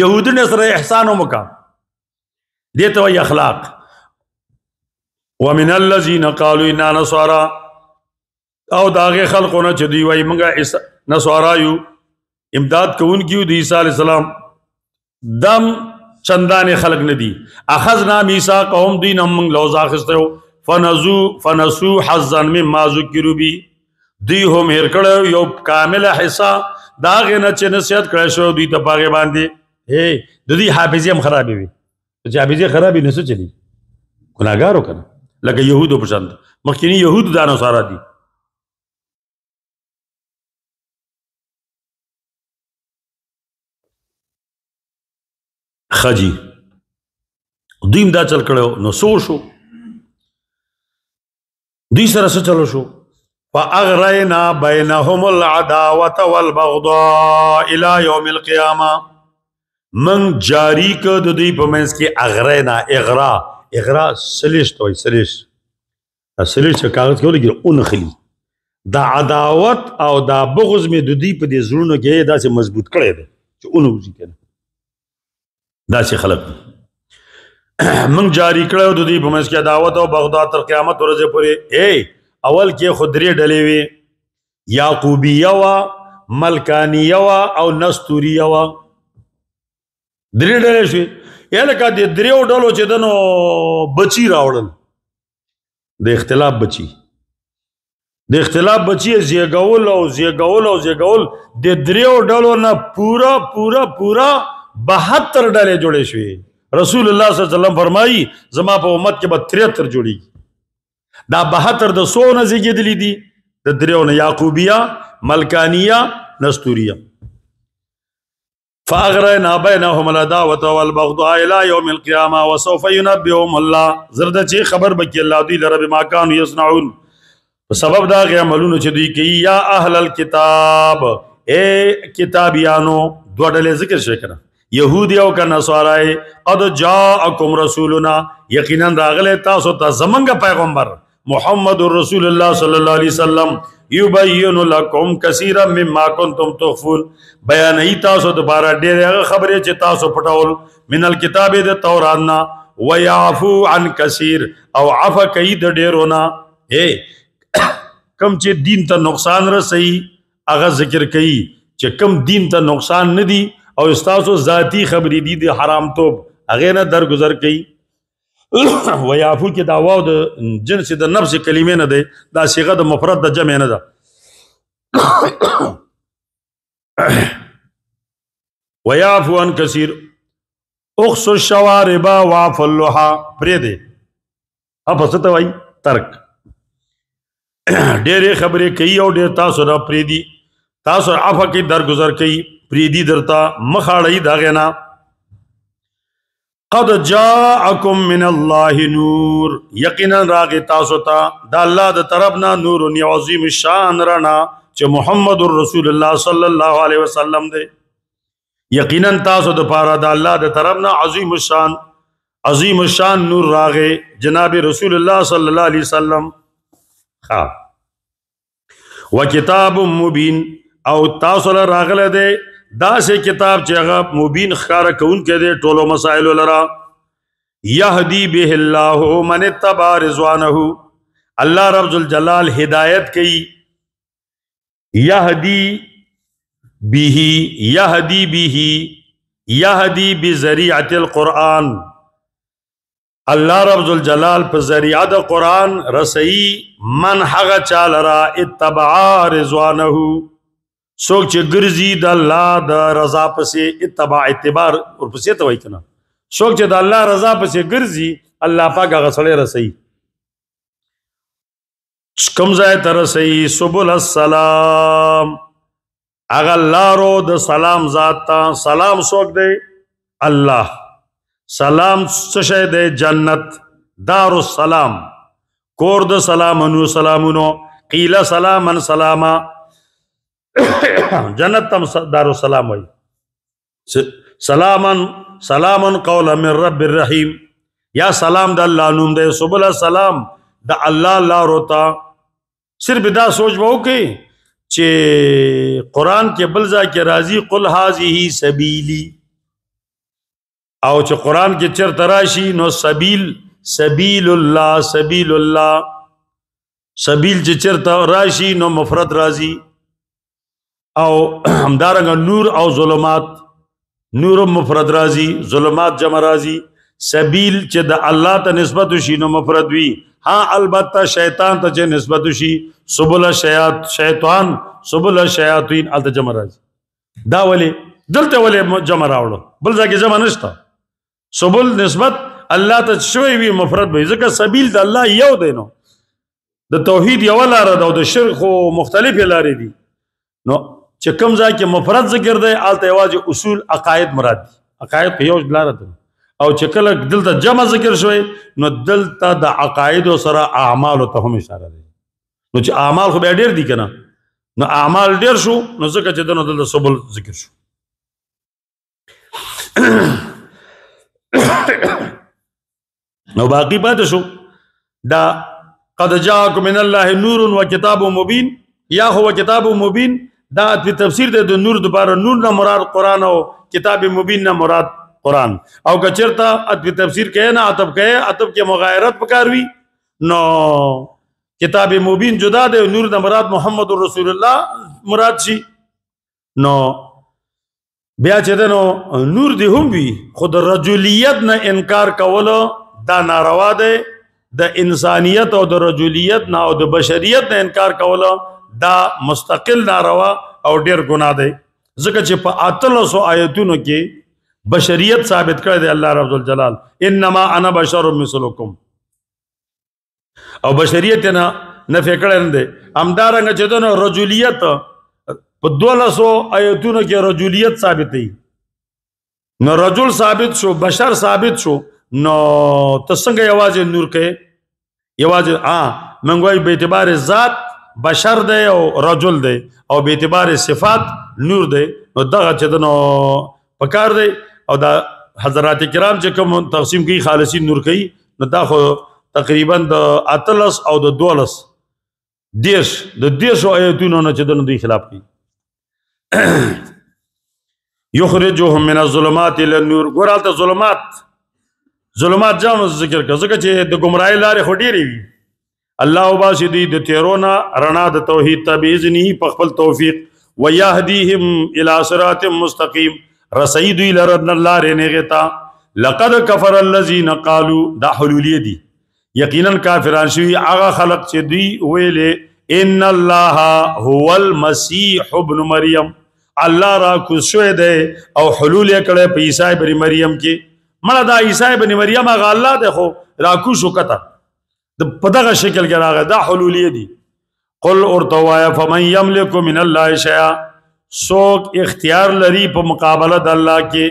يهودونه سره احسان وکا دې ته وایي اخلاق. ومن الذين قالوا اننا نصارى او داغه خلقونه چې دوی وایي موږ نصارا یو امداد کوونکي د عیسی علیہ السلام دم چندان خلق ندی. اخذنا میثاقهم دین من لوز اخستو فنسو حظا مما ذکروا بی دوی هم هیر کړه یو کامل حصہ داغه نه چې نصیحت کړی شو دوی ته پاګه باندې د دې حافظه هم خرابې وي چې حافظه خرابې نه څه چلی ګناګارو کنه لکه يهودو پسند مخکینی يهود د نصارا دي. خجی دویم دا چل کړو نو سو شو دوی سره څه چلو شو فاغرینا بینهم العداوه والبغضاء الى يوم القيامه من جاری ک د دوی په منځ کې اغرینا اغرا سلیش توي سلیش چې کاغذ کې ولګي اون خلی دا عداوت او دا بغض می د دوی په دې زړونو کې داسې مضبوط کړي دي چې اون وځي کنه داسې خلق من جاری کړو د دې په منځ کې عداوت او بغضا تر قیامت ورځې پورې. اول کې خدري ډلې وي یعقوبیه وا ملکانیه وا او نستوریه وا درې ډلې شي یلکه د دریو ډلو چې دنو بچی راوړل د اختلاف بچی زیګول د دریو ډلو نه پورا 72 ډلې جوړې شوې. رسول الله صلی الله علیه وسلم فرمایي زما په امت کې به 73 جوړي دا 72 د 100 نه زیږېدلې دي د دریو نه یعقوبیه ملکانیه نستوریه. فاغرنا بینهم العداوة والبغضاء الى يوم القيامه وسوف ينبئهم الله زرد چې خبر بکی الله دوی لره بما كانوا يصنعون په سبب دا غي عملونه چې دوی کوي. یا اهل الكتاب اے کتابیانو دوړلې ذکر شي کنه يهودي او کنه نصارای قد جاءكم رسولنا یقینا راغله تاسو ته زمنګ پیغمبر محمد رسول الله صلی الله علیه وسلم یبین لکم کثیرا مما کنتم تخفون بیانې تاسو د بارا ډېر خبرې چې تاسو پټول من الكتاب د تورات نا ويعفو عن کثیر او عفو کوي د ډېرونه کم چې دین ته نقصان رسي هغه ذکر کوي چې کم دین ته نقصان نه دي او استاسو ذاتی خبرې دي د حرام توب هغه نه درگذر کوي. ويعفو کې دا واو د جنس د نفس کلمې نه ده دا صيغه د مفرد د جمع نه ده. ويعفو عن كثير اخص الشوارب وعف اللحى پرې ده اپ څه ته وای ترک ډېرې خبرې کوي او ډېر تاسو را پرې دي تاسو عفو کې درگذر کوي پرې دي درتا مخاړی دا غنا. قد جاءكم من الله نور یقینا راغ تاسو ته دا الله د طرفنا نور عظیم شان رنا چې محمد رسول الله صلی الله علیه وسلم دی. یقینا تاسو د پاره د الله د طرفنا عظیم شان نور راغ جناب رسول الله صلی الله علیه وسلم. وکتاب مبین او تاسو له راغله دی دا سے کتاب چې هغه مبین خار کون کې دے ټولو مسائل لرا. یهدی به الله من اتبع رضوانه الله رب الجلال ہدایت کی یهدی بذریعۃ القرآن الله رب الجلال په ذریعہ د قرآن رسئی من حق چالرا اتبع رضوانه سوک چې ګرځي د الله د رضا پسې اتباع اور پسې ته وای کنه سوک چې د الله رضا پسې ګرځي الله پاک هغه سره رسي کوم ځای ته رسي سبل السلام هغه لارو د سلام ذات ته. سلام سوک دی الله سلام څه شی دی جنت دار السلام کور د سلامونو سلامونو قیل سلامن سلاما جنت تم دار السلام وی سلامن قولا من رب الرحیم یا سلام د الله نوم دی سبل السلام دا اللہ لارو تا صرف دا سوچ بہو کہ چے قرآن کے بلزا کے راضی قل حاضی سبیلی او چے قرآن کے چر تراشی نو سبیل اللہ سبیل چے چر تراشی نو مفرد راضی او ہمدارنگا نور او ظلمات نور مفرد راضی ظلمات جمع راضی سبیل چے دا اللہ تا نسبت شی نو مفرد وی ہاں البتہ شیطان تا چے نسبت شی سبل شیطان سبل شیاطین آلتا جمع راضی دا ولی دلتا ولی جمع راوڑا بلزا کی جمع نشتا سبل نسبت اللہ تا شوی وی مفرد بھئی ذکر سبیل دا اللہ یو دینو دا توحید یو لارا دا دا شرک و مختلف لاری دی نو چه کم زا کی مفرد ذکر دے آلتا یواز اصول عقائد مراد دی عقائد که یو لارا دی او چه کل دلتا جمع ذکر شوی نو دلتا دا عقائد و سرا اعمال و تهم اشارہ دی نو چه اعمال خو بیا دیر دی کنا نو اعمال دیر شو نو ذکر چه دنو دلتا سبل ذکر شو نو باقی بات شو دا قد جاءکم من اللہ نور و کتاب مبین یا ہوا کتاب مبین دا اتوی تفسیر دے دو نور دوبارہ نور نہ مراد قرآن او کتاب مبین نہ مراد قرآن او کچرتا اتوی تفسیر کہے نا عطب کہے عطب کے مغایرت پکاروی نو کتاب مبین جدا دے نور نہ مراد محمد رسول اللہ مراد شی نو بیا چیدے نو نور دی ہم بھی خود رجولیت نہ انکار کولو دا ناروا دے دا انسانیت او دا رجولیت نہ او دا بشریت نہ انکار کولو دا مستقل ناروا او دیر گناہ دے ذکر چی پا 800 آیتونو کی بشریت ثابت کر دے اللہ رب الجلال انما انا بشر مثلکم او بشریت نا نفع کرن دے امدارنگا چیدو نو رجولیت پا 200 آیتونو کی رجولیت ثابت ہے نو رجل ثابت شو بشر ثابت شو نو تسنگ یواز نور کے یواز منگوائی بیعتبار ذات بشر دے او رجل دے او بیعتبار صفات نور دے نو دغا چیدنو پکار دے او دا حضرات کرام چکم تقسیم کی خالصی نور کی نو دا خو تقریباً دا 8 او دا 12 دیش دا 10 آیتونو نا چیدنو دی خلاف کی یخرجوهم من الظلمات الى النور گورالتا ظلمات جامع ذکر کر ذکر چی دا گمرائی لارے خوڑی ریوی اللہ باسی دی دا تیرونا رنا دا توحید تا بیزنی پخپل توفیق ویہدیہم الى صراط مستقیم رسید لردن اللہ رہنے گتا لقد کفر اللذین قالو دا حلولی دی یقیناً کافران شوی آغا خلق چی دی ویلے ان اللہ هو المسیح ابن مریم اللہ را کس شوئے دے او حلول کڑے پہ عیسیٰ بن مریم کی مانا دا عیسیٰ بن مریم آغا اللہ دے خو را کس شکتا دا پدغ شکل کے راغے دا حلولی دی قل ارتوایا فمن یملک من اللہ شیعہ سوک اختیار لری پہ مقابلت اللہ کے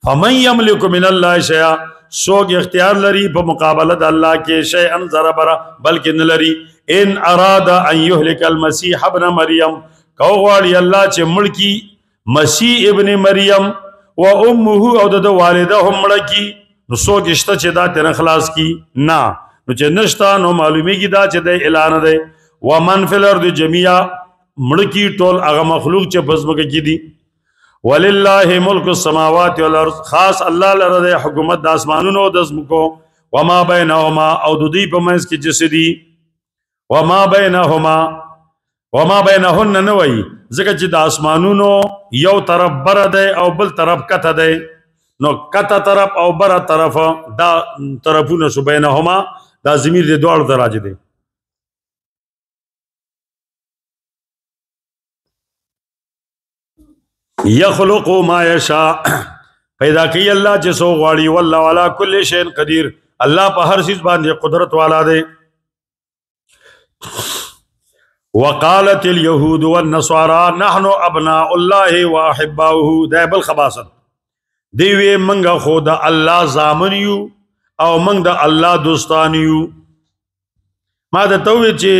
فمن یملک من اللہ شیعہ سوک اختیار لری پہ مقابلت اللہ کے شیعن ذربرا بلکہ نلری ان اراد ان یحلک المسیح ابن مریم کوغوالی اللہ چے ملکی مسیح ابن مریم و امہو او دا والدہ ہم ملکی نو سوک اشتا چے دا تیرن خلاص کی نا نو چے نشتا نو معلومی کی دا چے دے اعلان دے ومن فی الارض جميعا ملکی ٹول اغا مخلوق چے بزمک کی دی وللہ ملک السماوات والارض خاص اللہ لرد حکومت دا اسمانون و دزمکو وما بینہما او دودی پا منز کی جس دی وما بینہن نوئی ذکر چی دا اسمانونو یو طرف برد ہے او بل طرف کت دے نو کت طرف او برد طرف دا طرفون شو بینہما دا زمیر دے دوار دراج دے یخلق ما یشاء پیدا کی اللہ جسو غاڑی واللہ علا کل شین قدیر اللہ پا ہر چیز باندے قدرت والا دے وقالت اليہود والنصارى نحن ابناء اللہ واحباؤہ دے بالخباست دیوے منگا خود اللہ زامنیو او منگ دا اللہ دوستانیو ما دا توی چے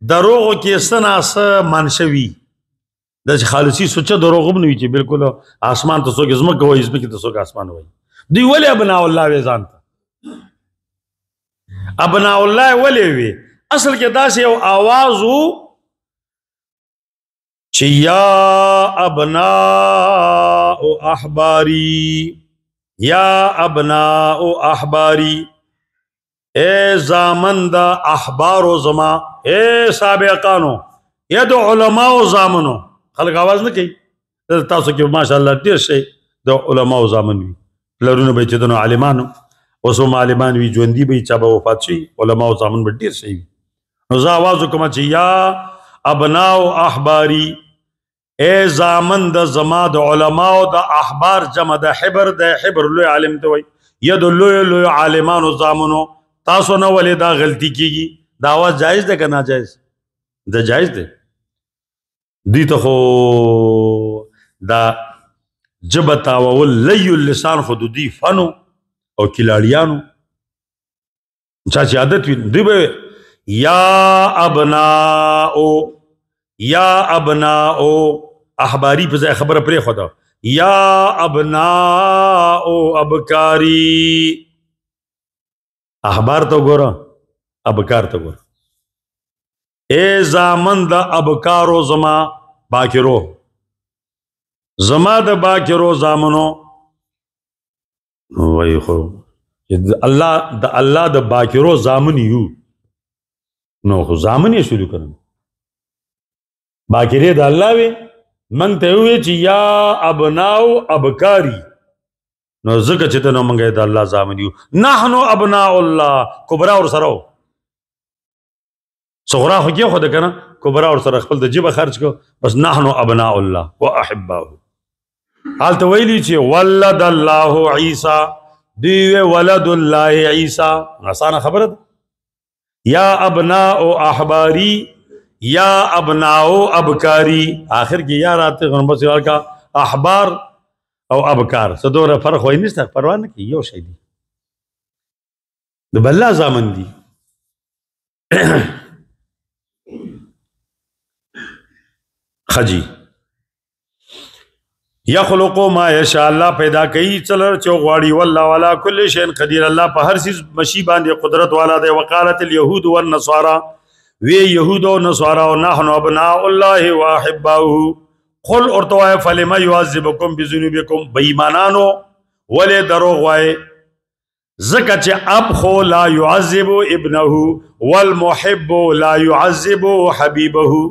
دروغ کی سنا سا منشوی دا چه خالصی سوچا دروغ بنوی چه بالکل آسمان تو سوک ازمک ہوئی ازمکی تو سوک آسمان ہوئی دی ولی ابناء اللہ ویزان تا ابناء الله ولې وي اصل کې داسې یو आवाज وو چې یا ابناء احباری یا ابناء احباری اے زامن دا احبار و زما اے سابقانو یا دا علماء و زامنو خلق آواز نه کوي تاسو کې ماشاءالله ډیر شي د علماء و زامن وي لرونه به چې د عالمانو اوس هم عالمان وي ژوندي به چا به وفات شي علماء و زامن به ډیر شي نو زه आवाज وکم چې یا ابناء احباری اے زامن د زما د علماء او د احبار جمع د حبر لوی عالم ته وي یا د لوی عالمانو زامنو تاسو نه ولې دا غلطی کیږي دا आवाज جایز ده که ناجایز ده جایز ده دوی ته خو دا جبتا او لی اللسان خودی فنو او کلاړیانو چا چې عادت وي دوی به یا ابناء احباری په ځای خبره پرې خدا یا ابناء ابکاری احبار تو ګوره ابکار تو ګوره اے زامن د ابکارو زما باکرو زما د باکرو زامنو وای خو الله د باکرو زامن یو نو خو زامن یې شروع کړم باکرې د الله وي من ته وی چې یا ابناء ابکاری نو زکه چې ته نو منګه د الله زامن یو نحنو ابناء الله کبرا ور سره صغرا خو کې خو ده کنه کبرا ور سره خپل د جيبه خرج کو بس نحنو ابناء الله واحباه حالت ویلی چې ولد الله عیسی دی ولد الله عیسی آسان خبره یا ابناء احباری یا ابناء ابکاری آخر کی یا راته غنبه سوال کا احبار او ابکار صدور فرق وای نشته پروا نه کی یو شی دی د بل زامن دی خجی یخلقو ما یشاء الله پیدا کوي چلر چوغواړي والله والا کل شی قدیر الله په هر چیز مشی باندې قدرت والا دی وقالت اليهود والنصارى وی یهود و نصارا و نحن ابناء الله واحباؤه قل ارتوائے فلما يعذبكم بذنوبكم بایمانانو ولی دروغ وائے زکا چه اب خو لا يعذب ابنه والمحب لا يعذب حبیبه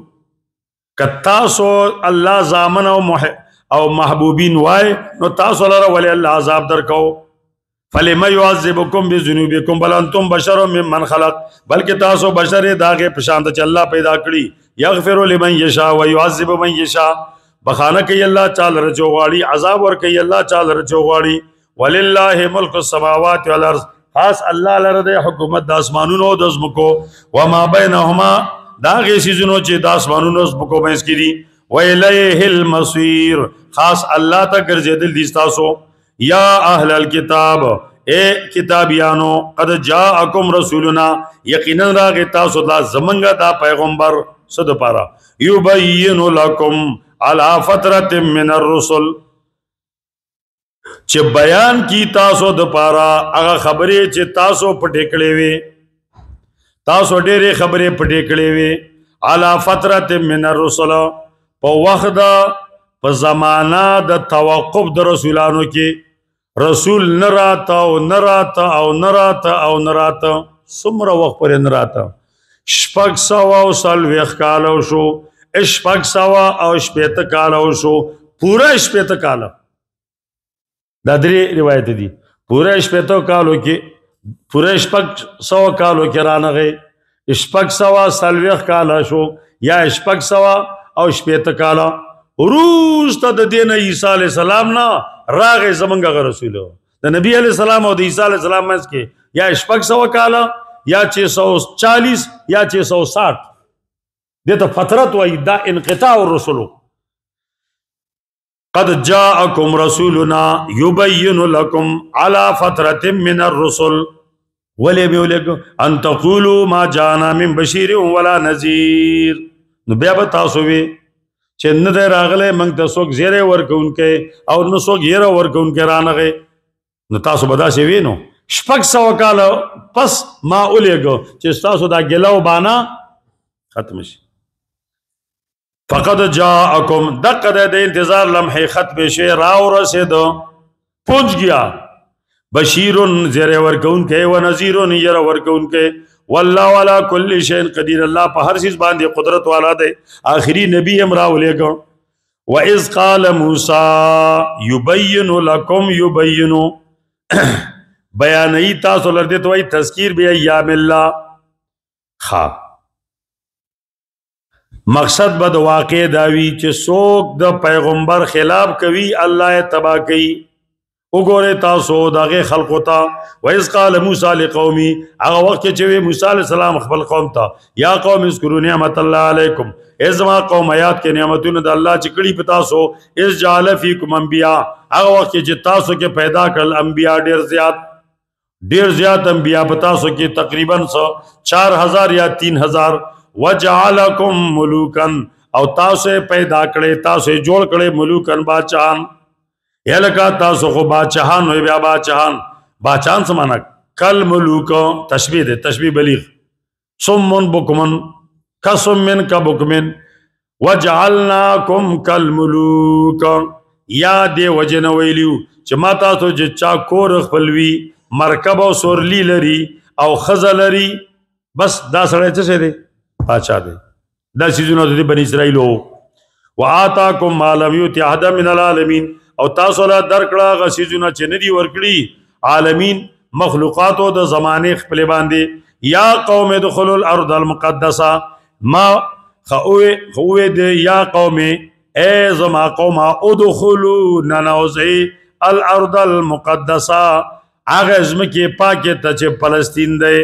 کتاسو اللہ زامن او محبوبین وائے نو تاسو لرا ولی اللہ عذاب درکو فلما يعذبكم بذنوبكم بل انتم بشر ممن خلق بلکہ تاسو بشر داغه پشاند چ اللہ پیدا کړي یغفر لمن یشاء ويعذب من یشاء بخانه کوي الله چال رجو غاړي عذاب ور کوي الله چال رجو غاړي ولله ملک السماوات والارض خاص الله لره د حکومت د اسمانونو د زمکو و ما بینهما داغه سيزونو چې د اسمانونو زمکو مېس کړي و الیه المصير خاص الله ته ګرځیدل دي تاسو یا اهل الكتاب اے کتابیانو قد جاءکم رسولنا یقینا راغ تاسو دا زمنګ دا پیغمبر صد پارا یبین لکم علی فترۃ من الرسل چې بیان کی تاسو د پارا هغه خبرې چې تاسو پټې کړې وي تاسو ډېرې خبرې پټې کړې وي علی فترۃ من الرسل په وخت په زمانہ د توقف د رسولانو کې رسول نراتا او نراتا او نراتا او نراتا سمره وخت پر نراتا شپږ سوه او څلوېښت کاله شو شپږ سوه او شپېته کاله شو پوره شپېته کاله دا درې روایت دي پوره شپېته کالو کې پوره شپږ سوه کالو کې رانغی شپږ سوه څلوېښت کاله شو یا شپږ سوه او شپېته کاله وروسته د دین عیسی علیہ السلام نه راغی زمونږ رسول د نبی علیہ السلام او د عیسی علیہ السلام منځ کې یا شپږ سوه کاله یا 640 یا 660 دته فترت وای دا انقطاع الرسل قد جاءكم رسولنا يبين لكم على فترة من الرسل ولم يولك ان تقولوا ما جاءنا من بشير ولا نذير نو بیا به تاسو وی چې نه دی راغلی موږ ته څوک زیری ورکوونکی او نه څوک یره ورکوونکی رانغی نو تاسو به داسې وی نو 100 کاله پس ما اولیگو چې ستاسو دا ګلو بانا ختم شي. فقد جاءکم دقه د انتظار لمحه ختم شي راو رسیدو پوچ گیا بشیر زیر ورکون کے و نذیر یر ورکون کے واللہ علی کل شیء قدیر اللہ په هر چیز باندې قدرت والا دی. آخری نبی امرا ولېګو وَإِذْ قَالَ مُوسَى يُبَيِّنُ لَكُمْ يُبَيِّنُ بیانئی تاسو لرده تو ای تذکیر بی ایام اللہ خواب مقصد بد واقع داوی چې سوک د پیغمبر خلاف کوي الله تبا کوي. وګوره تاسو دغه خلقو ته وَإِذْ قَالَ مُوسَى لِقَوْمِهِ هغه وخت چې موسی علیہ السلام خپل قوم ته یا قوم اذکروا نعمت الله علیکم ازما قوم یاد کې نعمتونه د الله چې کړي په تاسو اذ جعل فیکم انبیاء هغه وخت چې تاسو کې پیدا کړل انبیاء ډیر زیات انبیاء په تاسو کې تقریبا 4000 یا 3000 وجعلکم ملوکن او تاسو پیدا کړي تاسو جوړ کړي ملوکن بادشاہان یا لکا تاسو خو بادشاہان ہوئی بیا بادشاہان سمانا کل ملوک تشبیح دے تشبیح بلیغ سمن بکمن کسمن کا بکمن وجعلناکم کل ملوک یا دے وجن ویلیو چه ما تاسو جچا کور خپلوی مرکب او سورلی لری او خزل لری بس دا سڑے چسے دے بادشاہ دے دا سیزونو دے بنی اسرائیلو وآتاکم ما لم یؤت احدا من العالمین او تاسو لا درکړه غسیزونه چې ندی ورکړي عالمین مخلوقاتو د زمانه خپل باندې. یا قوم ادخلوا الارض المقدسه ما خوه د یا قوم ای زما قوم ادخلوا ننوزی الارض المقدسه هغه ځمکه پاکه ته چې فلسطین دی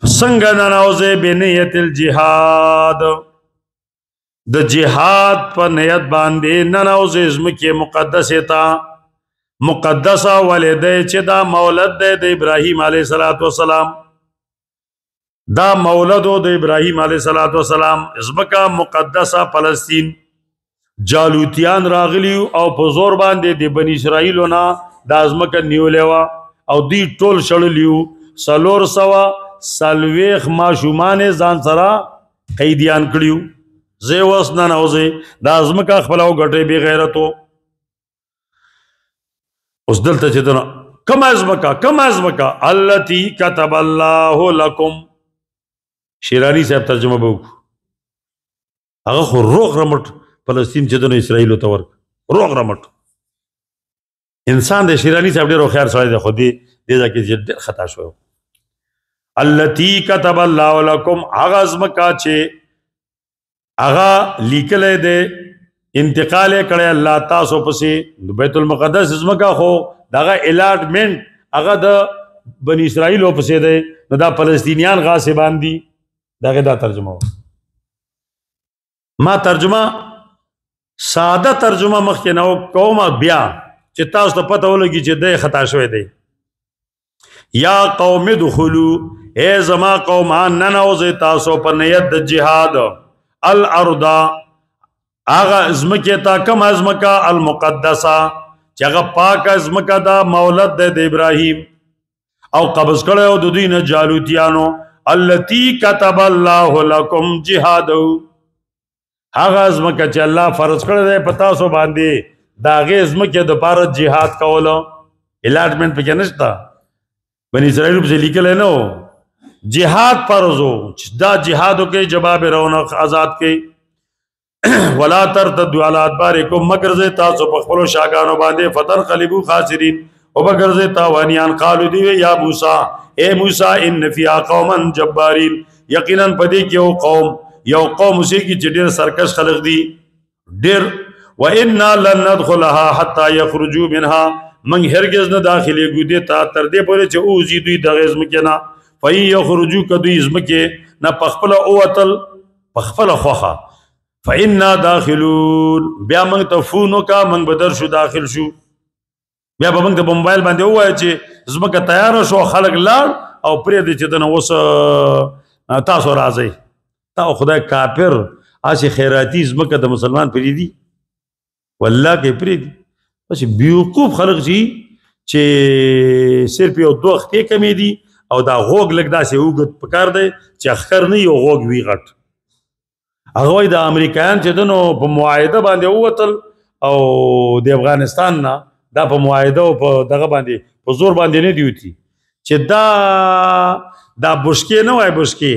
څنګه ننوزی بنیت الجهاد د جهاد په نیت باندې ننوزی ځمکه مقدسه تا مقدسه ولدی چې دا مولد دی د ابراهیم علیه السلام دا مولدو د ابراهیم علیه السلام ځمکه مقدسه فلسطین جالوتیان راغلیو او په زور باندې د بنی اسرائیلو نه دا ځمکه نیولې وه او دوی ټول شړلیو 440 ماشومان ځان سره قیدیان کړیو زی وسنا نوزی دا ازمکا خپلاو گٹے بی غیرتو اس دلتا چیتنا کم ازمکا اللتی کتب اللہ لکم شیرانی صاحب ترجمہ بوک اگا خو روغ رمٹ فلسطین چیتنا اسرائیلو تورک روغ رمٹ انسان دے شیرانی صاحب دیرو خیر سوائی دے خودی دیزا کی جد خطا شوئے اللتی کتب اللہ لکم اگا ازمکا چے اغا لیکلے دے انتقال کڑے اللہ تاسو پسی بیت المقدس ازمکا خو دا اغا الاٹمنٹ اغا دا بنی اسرائیل ہو پسی دے دا فلسطینیان غاسبان دی دا غدا ترجمہ ہو ما ترجمہ سادہ ترجمہ مخینو قوم بیا چی تاسو تا پتہ ہو لگی چی دے خطا شوئے دے یا قوم دخلو اے زما قومان ننوزی تاسو پر نیت دا جہاد الارضا آغا ازمکی تا کم ازمکا المقدسا چی آغا پاک ازمکا دا مولد دے ابراہیم او قبض کرے او دین جالوتیانو اللتی کتب اللہ لکم جہادو آغا ازمکا چی اللہ فرض کرے دے پتاسو باندے دا آغا ازمکی دا پارت جہاد کولو الاٹمنٹ پہ کیا نشتا بنی اسرائیل پہ لکل ہے نو جہاد فرضو دا جہادو کے جواب رونق آزاد کے ولا ترتدوا علی ادبارکم مگر تاسو په خپلو شاګانو باندې فتنقلبوا خاسرین او مگر تاوانیان قالو دی یا موسی اے موسی ان فی قوما جبارین یقینا پدې کې یو قوم سی کی ډېر سرکش خلق دی ډېر و انا لن ندخلها حتى يخرجوا منها من هرگز نه داخلي ګودې تا تر دې پورې چې او زی دوی د غزم کې نه فای یخرجوا کدی ازم کې نه پخپل او وتل پخپل خوخه فإنا داخلون بیا منگ تا فونو کا منگ بدر شو داخل شو بیا با منگ تا موبایل باندې وای چې زمکه تیار شو خلق لاړ او پرې دې چې دنه وس تاسو راځي تا خدای کافر اسی خیراتی زمکه د مسلمان پرې دي والله کې پرې دي بس بیوقوف خلق شي چې صرف یو دوه خطې کمې دي او دا غوږ لږ داسې اوږد پکار دی چې اخکر نه یو غوږ وي غټ. هغه وایي د امریکایان چې ده نو په معاهده باندې ووتل او د افغانستان نه دا په معاهده او په دغه باندې په زور باندې نه دی وتي چې دا بشکې نه وای بشکې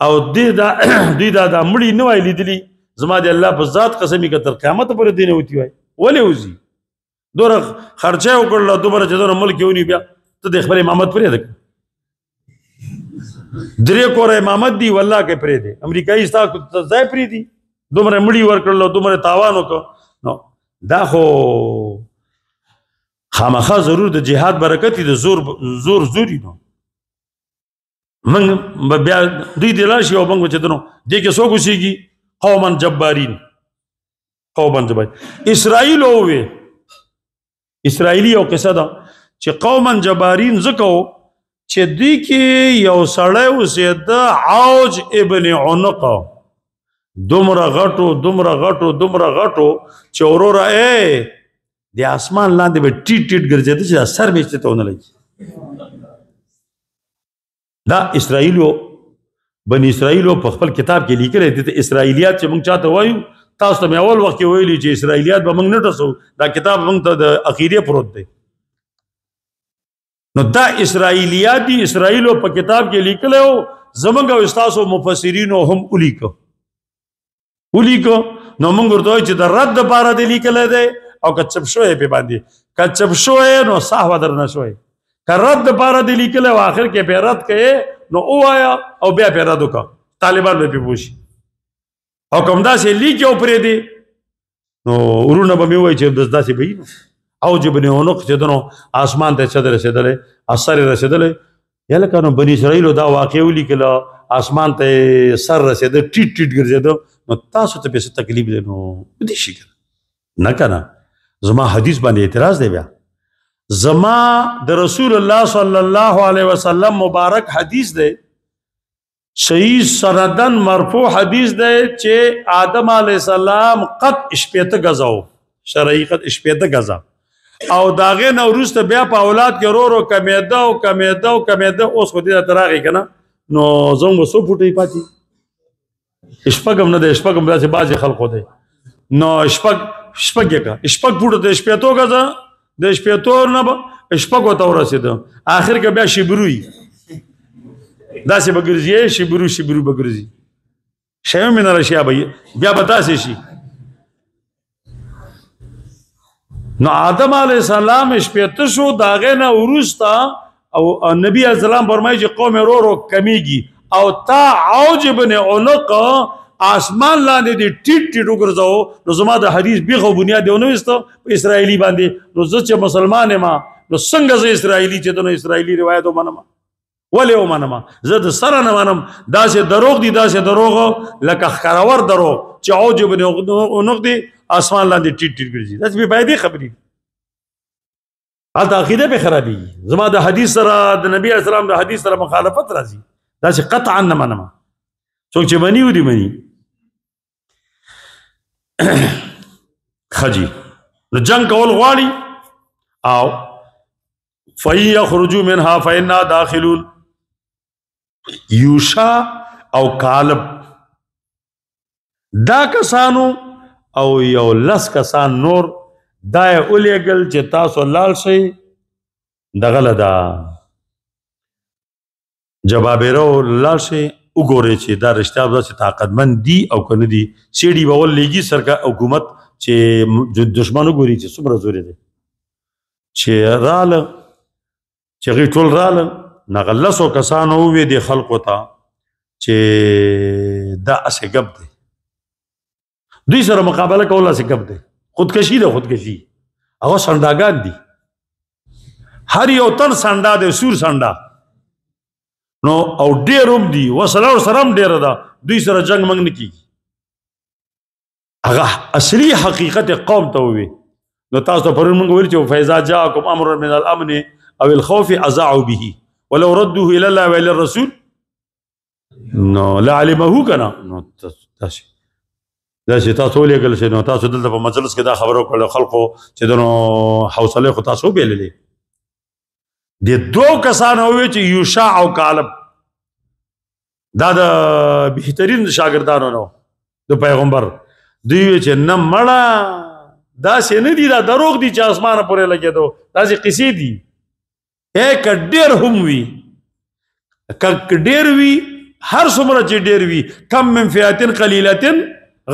او دوی دا مړي نه وای لیدلي. زما د الله په ذات قسم که تر قیامت پورې دی نه وتي وای ولې وځي دومره خرچه وکړله دومره چې دومره ملک یې ونیو بیا ته د خپل امامت پرېږده 3 کوره امامت دی والله کې پرېږدې امریکایي ستا ځای پرېږدي دومره مړي ورکړله دومره تاوان وکړه نو دا خو خامخا ضرور د جهاد برکت دی د زوري نو موږ بیا دوی دې راشي او موږ به چې دنو دې کې څوک اوسېږي قوما جبارین اسرائیل ووې اسرائیلی یو قصه ده چې قوما جبارین ځکه و چې دوی کې یو سړی اوسېده عوج ابن عنق دومره غټو چې وروره د اسمان لاندې به ټیټ ګرځېده چې دا سر به یې ته ونه لګي. دا اسرائیلو بني اسرائیلو په خپل کتاب کې لیکلی دي ته اسرائیلیات چې موږ چاته وایو تاسو ته مې اول وخت کې ویلي چې اسرائیلیات به موږ نه ټسو دا کتاب موږ ته د عقیدې پروت دی نو دا اسرائیلیات دي اسرائیلو په کتاب کې لیکلی و زموږ او ستاسو مفسرینو هم ولیکه نو موږ ورته وایو چې د رد دپاره دې لیکلی دی او که چپ شوی پې باندې که چپ شوی نو صحوه در نه شوی که رد دپاره دې لیکلی و آخر کې پې رد کوې نو ووایه او بیا پې رد وکړه طالبان به پې پوه شي او کوم داسې لیکې او پرېږدې نو ورونه به مې ووایي چې بس داسې به وي نو او چې بني عنق چې ده نو اسمان ته څه رسېدلی سر یې رسېدلی یا لکه نو بني اسرائیلو دا واقع ولیکله اسمان ته سر رسېده ټیټ ګرځېده نو تاسو ته پې څه تکلیف دی نو ودې شي نه که نه زما حدیث باندې اعتراض دی بیا زما د رسول الله صلی الله علیه وسلم مبارک حدیث دی صحیح سندن مرفوع حدیث دی چې آدم علیه السلام قط 80 غزه و شرعي قط 80 غزه او داغه نه وروسته بیا په اولاد کې ورو کمیده اوس خو دې ته راغی که نه نو زموږ به څو فوټې پاتې شپږم نه دی شپږم داسې بعضې خلقو دی نو شپږ یې که شپږ فوټه د 80 غزه د 80 نه به شپږو ته ورسېده آخر کې بیا شبرو وي داسې به ګرځي شبرو به ګرځي شیو من الاشیا به بیا به داسې شي نو آدم علیه السلام 80 شو د هغې نه وروسته او نبي علیه السلام فرمایي چې قوم ورو کمیږي او تا عوج بن عنق آسمان لاندې دې ټیټ وګرځاو نو زما د حدیث بیخ او بنیاد یې ونه ویسته په اسرائیلي باندې نو زه چې مسلمان یم نو څنګه زه اسرائیلي چې نو اسرائیلي روایت ومنم ولې ومنم زه د سره نه منم داسې دروغ دي لکه ښکارور دروغ چې عوج بن عنق دی آسمان لاندې ټیټ ګرځي داسې بې فایدې خبرې دي هلته عقیده پې خرابېږي زما د حدیث سره د نبي علیه السلام د حدیث سره مخالفت راځي داسې قطعا نه منم څوک چې مني ودي مني خجی نو جنگ کول غواړي او فَإِن يَخْرُجُوا مِنْهَا فَإِنَّا دَاخِلُونَ یوشا او کالب دا کسانو او یو لس کسان نور دا یې ولیږل چې تاسو لاړ شئ دغله دا جبابره لاړ شئ وګورئ چې دا رښتیا داسې طاقتمند دي او که نه دي سیډي به ولېږي سرکار حکومت چې دشمن وګوري چې څومره زورې دی چې راله چې هغوی ټول راله نو هغه لسو کسانو ووې دې خلقو ته چې دا هسې ګپ دی دوی سره مقابله کول هسې ګپ دی خودکشي ده خودکشي هغه سنډاګان دي هر یو تن سنډا دی سور سنډا نو او ډېر هم دي وسله ورسره هم ډېره ده دوی سره جنګ منګ نه کېږي هغه اصلي حقیقت قوم ته ووې نو تاسو ته پرون موږ ویل چې فاذا جاءکم امر من الامن او الخوف اذاعوا به ولو ردوه الى الله والى الرسول نو لعلمه کنا نو تاسو دا چې تاسو ولېږل شئ نو تاسو دلته په مجلس کې دا خبره وکړه خلکو چې دنو حوصله خو تاسو وبېللې د دوه کسانو وی چې یوشع او کالب دا د بهترین شاګردانو نو د پیغمبر دوی چې نه مړه دا څه نه دي دا دروغ دي چې اسمانه پورې لګېدو دا چې قصې دي یک ډېر هم وي ډېر وي هر څومره چې ډېر وي کم من فئة قلیلة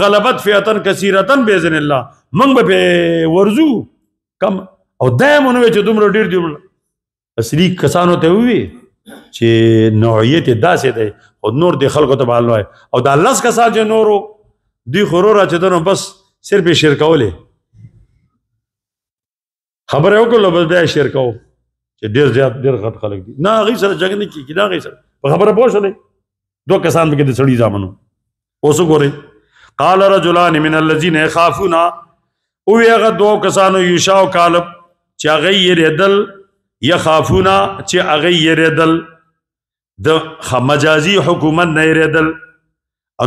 غلبت فئة کثیرة باذن الله موږ به ورزو کم او دایمونه چې دومره ډېر دي اصلي کسانو ته وي چې نوعیت داسې دی او نور د خلکو ته معلوم وي او دا لس کسان چې نورو دوی خورو راچېدنو بس صرف یې شیر کولې خبره وکړلو بس بیا یې شیر کوو چې ډېر زیات ډېر غټ خلک دي نه هغوی سره جنګ نه کېږي نه هغوی سره په خبره پوه شولې دوه کسان پکې د سړي زامنو اوس وګورئ قال رجلان من الذين يخافون او هغه دوه کسانو یوشع او کالب چې هغه یې ریدل یخافون چې هغه یې ریدل د مجازي حکومت نه یې ریدل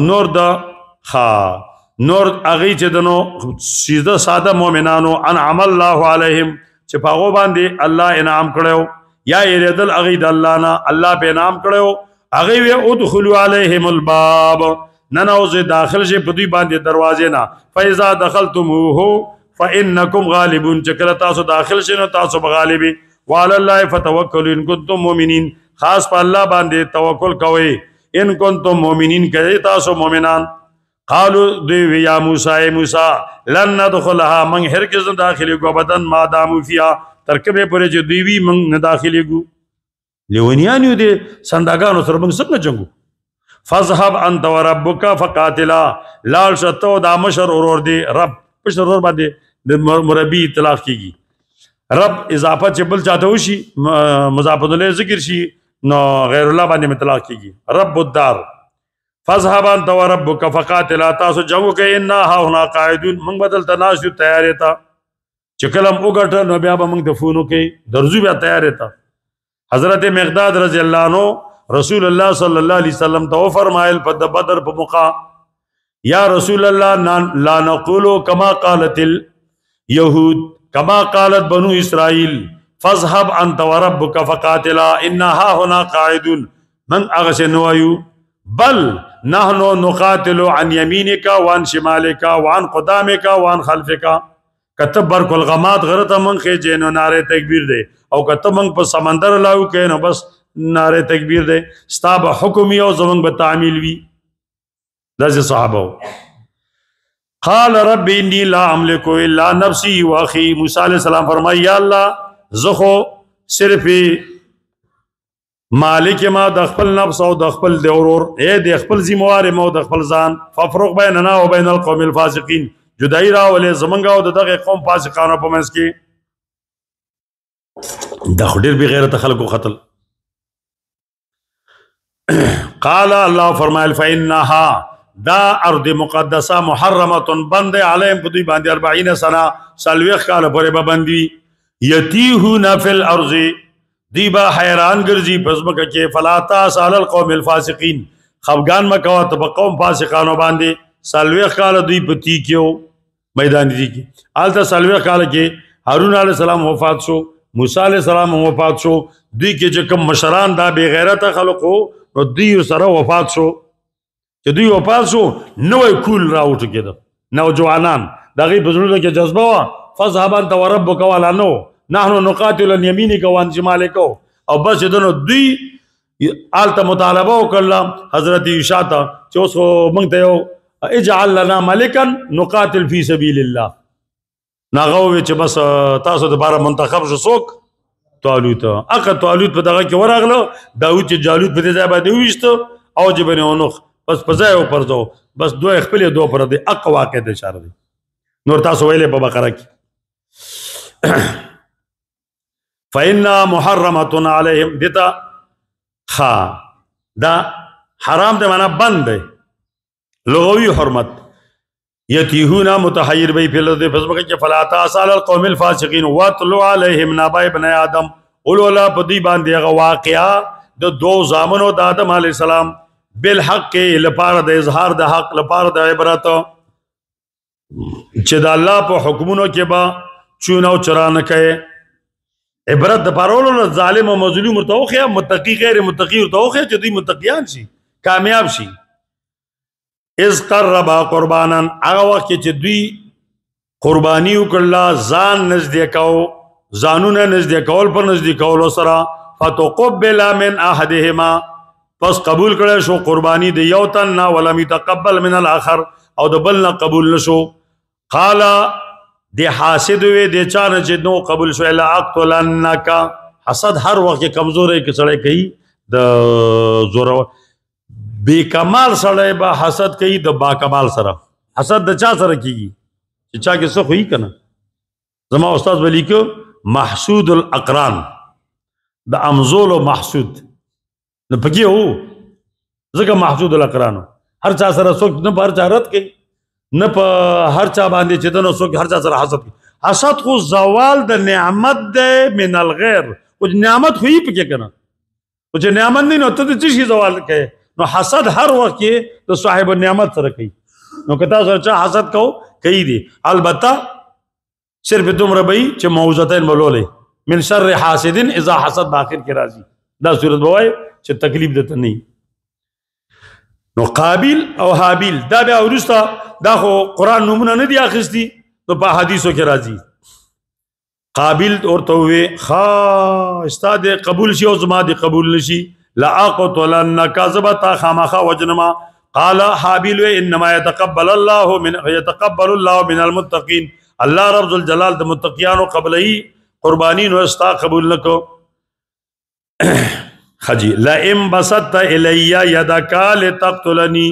نور د نور هغه چې دنو سیده ساده مؤمنانو انعم الله علیهم چې په هغو باندې الله انعام کړو یا یې ریدل هغه د الله نه الله په انعام کړو هغه وی ادخلوا علیهم الباب ننوز داخل شي په دوی باندې دروازې نه فاذا دخلتموه فانکم غالبون چې کله تاسو داخل شئ نو تاسو غالبی وعلى الله فتوکلوا ان کنتم مؤمنین خاص په الله باندې توکل کوئ ان کنتم مؤمنین کړئ تاسو مؤمنان قالوا دوی یا موسی لن ندخلها من هرگز نه داخلي کو بدن ما دامو فيها ترکبه پرې چې دوی وی من نه داخلي کو لیونیانو دي سنداګانو سره موږ څنګه جنگو فذهب انت وربك فقاتلا لال شتو دا مشر اورور دی رب مشر اورور باندې د مربي اطلاق کیږي رب اضافه چې بل چاته وشي مضاف الیه ذکر شي نو غیر الله باندې اطلاق کیږي رب الدار فذهب انت وربك فقاتلا تاسو جنگو کې ان ها هنا قاعدون موږ بدل تناش تیارې تا چې کلم وګټ نو بیا به موږ د فونو کې درځو بیا تیارې تا حضرت مقداد رضی الله عنه رسول الله صلی الله علیه وسلم تو فرمایل په بدر په موقع یا رسول الله لا نقول كما قالت اليهود كما قالت بنو اسرائيل فاذهب انت وربك فقاتلا انها هنا قاعدون من اغسنوا بل نحن نقاتل عن يمينك وعن شمالك وعن قدامك وعن خلفك کتب برق الغمات غرت من خېجنو ناره تکبیر دے او کتب من په سمندر لاو کې نو بس ناره تکبیر دے ستاب حکم او زمون به تعمیل وی دغه صحابه قال رب اني لا املك الا نفسي واخي موسی علیہ السلام فرمایا یا الله زخو صرف مالک ما د خپل نفس او د خپل دورور اے د خپل ذمہوار مو د خپل ځان ففرق بیننا وبین القوم الفاسقين جدائی راولې زمونږ او دغه قوم فاسقانو په منځ کې د خډیر به غیرت خلکو قتل قال الله فرمایل فإنها دا ارض مقدسه محرمه بند علیهم په دوی باندې 40 سنه سلوخ کال پورې به بندي یتیهون فی الارض دی با حیران ګرځي پزمکه کې فلاتا سال القوم الفاسقین خفغان مکوا ته قوم فاسقانو باندې سلوخ کال دوی پتی کېو میدان دي کې آلته سلوخ کال کې هارون علیہ السلام وفات شو موسی علیہ السلام وفات شو دوی کې چې کوم مشران دا بے غیرت خلقو نو دوی سره وفات شو چې دوی وفات شو نوې کول راوټ کېده نوجوانان دغه بزرګو کې جذبه وا فذهب انت وربك ولا نو نحن نقاتل يمينك وان شمالك او بس دنو دوی آلته مطالبه وکړه حضرت عیسی ته چې اوس موږ ته یو اجعل لنا ملكا نقاتل في سبيل الله ناغو چې بس تاسو د بار منتخب شو څوک طالوت اګه طالوت په دغه کې ورغله داوود چې جالوت په دې ځای باندې وښته او جبنه اونخ بس په ځای او پرځو بس دوه خپل دوه پر دې اق واقع د اشاره دي نور تاسو ویلې په بقره کې فإن محرمة عليهم دتا خا دا حرام ده معنا بند ده لغوی حرمت یتیهون متحیر بی فی الارض فسبک فلا تاسال القوم الفاسقین واتلو علیہم نبأ ابن آدم اولولا پدی باندې هغه واقعا د دو زامنو د آدم علیہ السلام بالحق لپاره د اظهار د حق لپاره د عبرت چې د الله په حکمونو کې به چون او چرا نه کوي عبرت د پارولو ظالم او مظلوم ورته وخیا متقی غیر متقی ورته وخیا چې دوی متقیان شي کامیاب شي اذ قربا قربانا هغه وخت چې دوی قربانی وکړه ځان نږدې کاو ځانونه نږدې کول پر نږدې کولو سره فتقبل من احدهما پس قبول کړه شو قربانی د یو تن نه ولم يتقبل من الاخر او د بل نه قبول نشو قال دی حاسد وی دی چانه چې نو قبول شو الا اقتلنک حسد هر وخت کمزوري کې سړی کوي د زور بے کمال سړی به حسد کوي د با کمال سره حسد د چا سره کیږي چې چا کې څه خوې کنه زما استاد ولی کو محسود الاقران د امزول او محسود نه پکې وو ځکه محسود الاقران هر چا سره څوک نه پر چارت کوي نه په هر چا باندې چې دنو څوک هر چا سره حسد کوي حسد خو زوال د نعمت ده من الغیر او نعمت خو یې پکې کنه او چې نعمت نه نو ته څه شي زوال کوي نو حسد هر وخت کې د صاحب النعمت سره کوي نو کتا سره چا حسد کو کوي دي البته صرف دومره به چې موعظتين مولولې من شر حاسد اذا حسد باخر کې راځي دا صورت بوای چې تکلیف دته نه نو قابل او حابیل دا بیا ورسته دا خو قرآن نمونه نه دی اخیستی نو په حدیثو کې راځي قابل ورته وی خا استاد قبول شي او زما دي قبول نشي لا اقتلنک ذبتا خامخا وجنما قال حابیل انما يتقبل الله من المتقين الله رب الجلال د متقیان قبلې قربانین او استا قبول نکو خجی لا ام بسط الی یدک لتقتلنی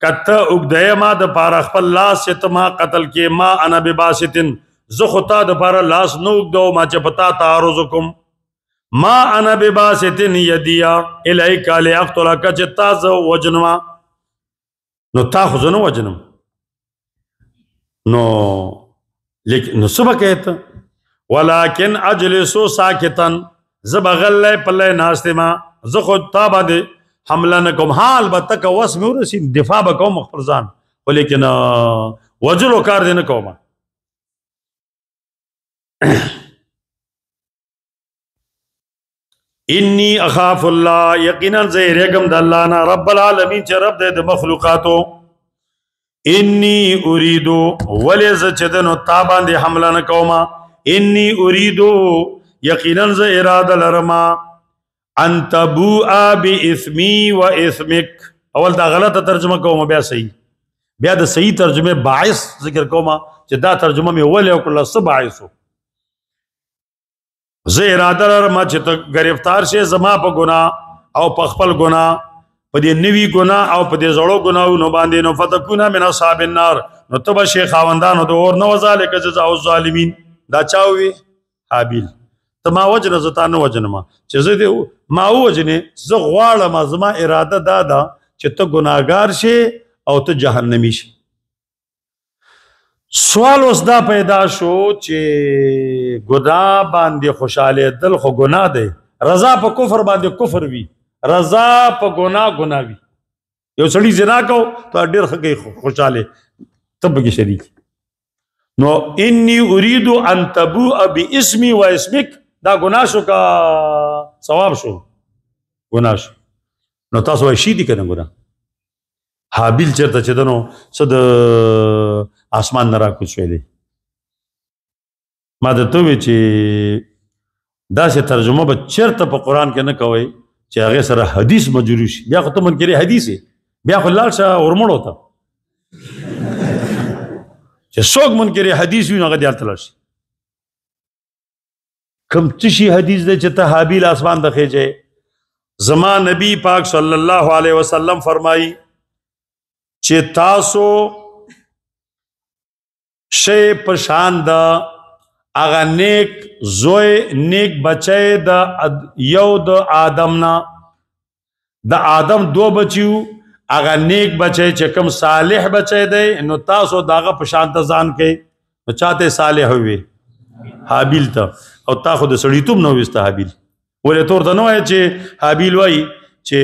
کته وګدای ما د پاره خپل لاس چې ما قتل کې ما انا بباسطن زه خطا د پاره لاس نو وګدو ما چې پتا تعرضکم ما انا بباسطن یدیا الیک لاقتلک چې تاسو وجنما نو تا خو زنه وجنم نو لیکن نو سبا کہتا ولكن اجلس ساکتا زبغل پله ناشته ما زه خو تا باندې حمله نکوم حال البته که وس مې ورسي دفاع وکوم خپل ځان ولیکن وجلو کار دې نه کوم انی اخاف الله یقینا زیرګم د الله نه رب العالمین چې رب دې د مخلوقاتو انی اریدو ولز چدنو تا باندې حمله نکوم انی اریدو یقینا ز اراده لرما ان تبوء باسمی و اسمک اول دا غلطه ترجمه کوم بیا صحیح بیا د صحیح ترجمه باعث ذکر کوم چې دا ترجمه مې ولې وکړه څه باعث ز اراده لرما چې ته گرفتار شې زما په ګناه او په خپل ګناه په دې نوی ګناه او په دې زړو ګناهونو باندې نو فتكون من اصحاب النار نو تب شیخ خواندانو د اور نو ذالک جزاء الظالمین دا چاوي حابیل تما وجنه زتا نو وجنما چې زه دې ما وجنه زه غواړم زما اراده دا چې ته ګناګار شې او ته جهنمی شې سوال اوس دا پیدا شو چې ګناه باندې خوشاله دل خو ګناه دی رضا په کفر باندې کفر وی رضا په ګناه وی یو سړی زنا کو ته ډیر خګي خوشاله تب کې شریک نو انی اريد ان تبوء باسمي واسمك دا ګناه شو کا ثواب شو ګناه شو نو تاسو وای شي دي کنه ګناه حابیل چرته چدنو صد اسمان نرا کوڅ ویلې ما د ته چې دا سه ترجمه به چرته په قران کې نه کوي چې هغه سره حدیث مجروح شي بیا خو ته منکرې حدیث بیا خو لال شه ورمړ وته چې څوک منکرې حدیث وي هغه دیال تلل شي کوم څه حدیث دی چې ته حابیل اسمان د خېجه زما نبی پاک صلی الله علیه وسلم فرمایي چې تاسو شی پشان دا اغا نیک زوی نیک بچه دا یو دا آدم نا دا آدم دو بچیو اغا نیک بچه چکم صالح بچه دے نو تاسو داغا پشانت زان کے نو چاہتے صالح ہوئے حابیل تا او تا خود سڑی تم نو وستا حابیل ولی طور تا نو ہے چه حابیل وائی چه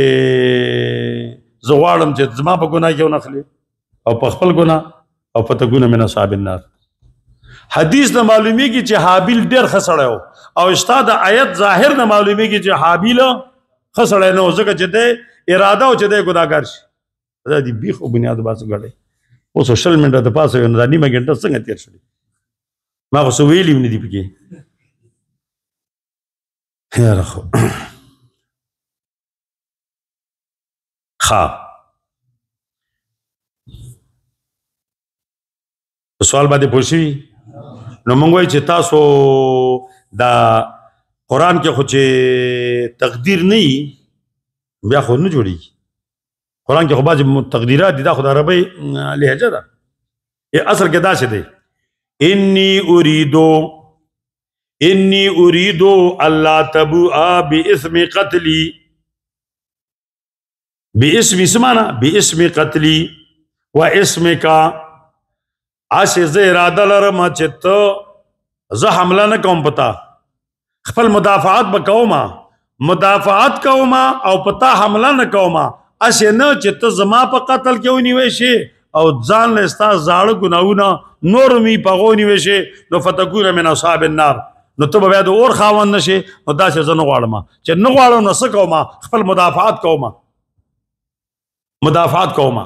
زوارم چه زما پا گناہ کیوں نخلے او پا خپل گناہ او فتكون من اصحاب النار. حدیث نه معلومیږي چې حابیل ډېر ښه سړی و او استاد آیت ظاهر نه معلومیږي چې حابیل ښه سړی نه و ځکه چې دی اراده و چې دی ګناهګار شي. دا دي بیخ او بنیاد باسه ګړی اوس 20 منټه د پاسه یو دا نیمه ګنټه څنګه تېر شوې ما خو څه ویلي هم نه دي پکې. یاره خو ښه سوال باندې پوه شوي نو موږ وایو چې تاسو دا قرآن کې خو چې تقدیر نه وي بیا خو نه جوړېږي. قرآن کې خو بعضې تقدیرات دي دا خو د عربۍ لهجه ده. اصل کې داسې دی انی اریدو اللہ تبوء باسم قتلی باسم سمانا باسم قتلی و اسم کا آسې زه اراده لرم چې ته زه حمله نه کوم پتا خپل مدافعات به کومه مدافعات کومه او پتا حمله نه کومه اسې نه چې ته زما په قتل کې ونیوی شي او ځان له ستا زاړه ګناهونه نور مې په هغو ونیوی شي نو فتکون من اصحاب النار نو ته به بیا د اور خاوند نه شې نو داسې زه نه غواړم چې نه غواړم نو څه کومه خپل مدافعات کومه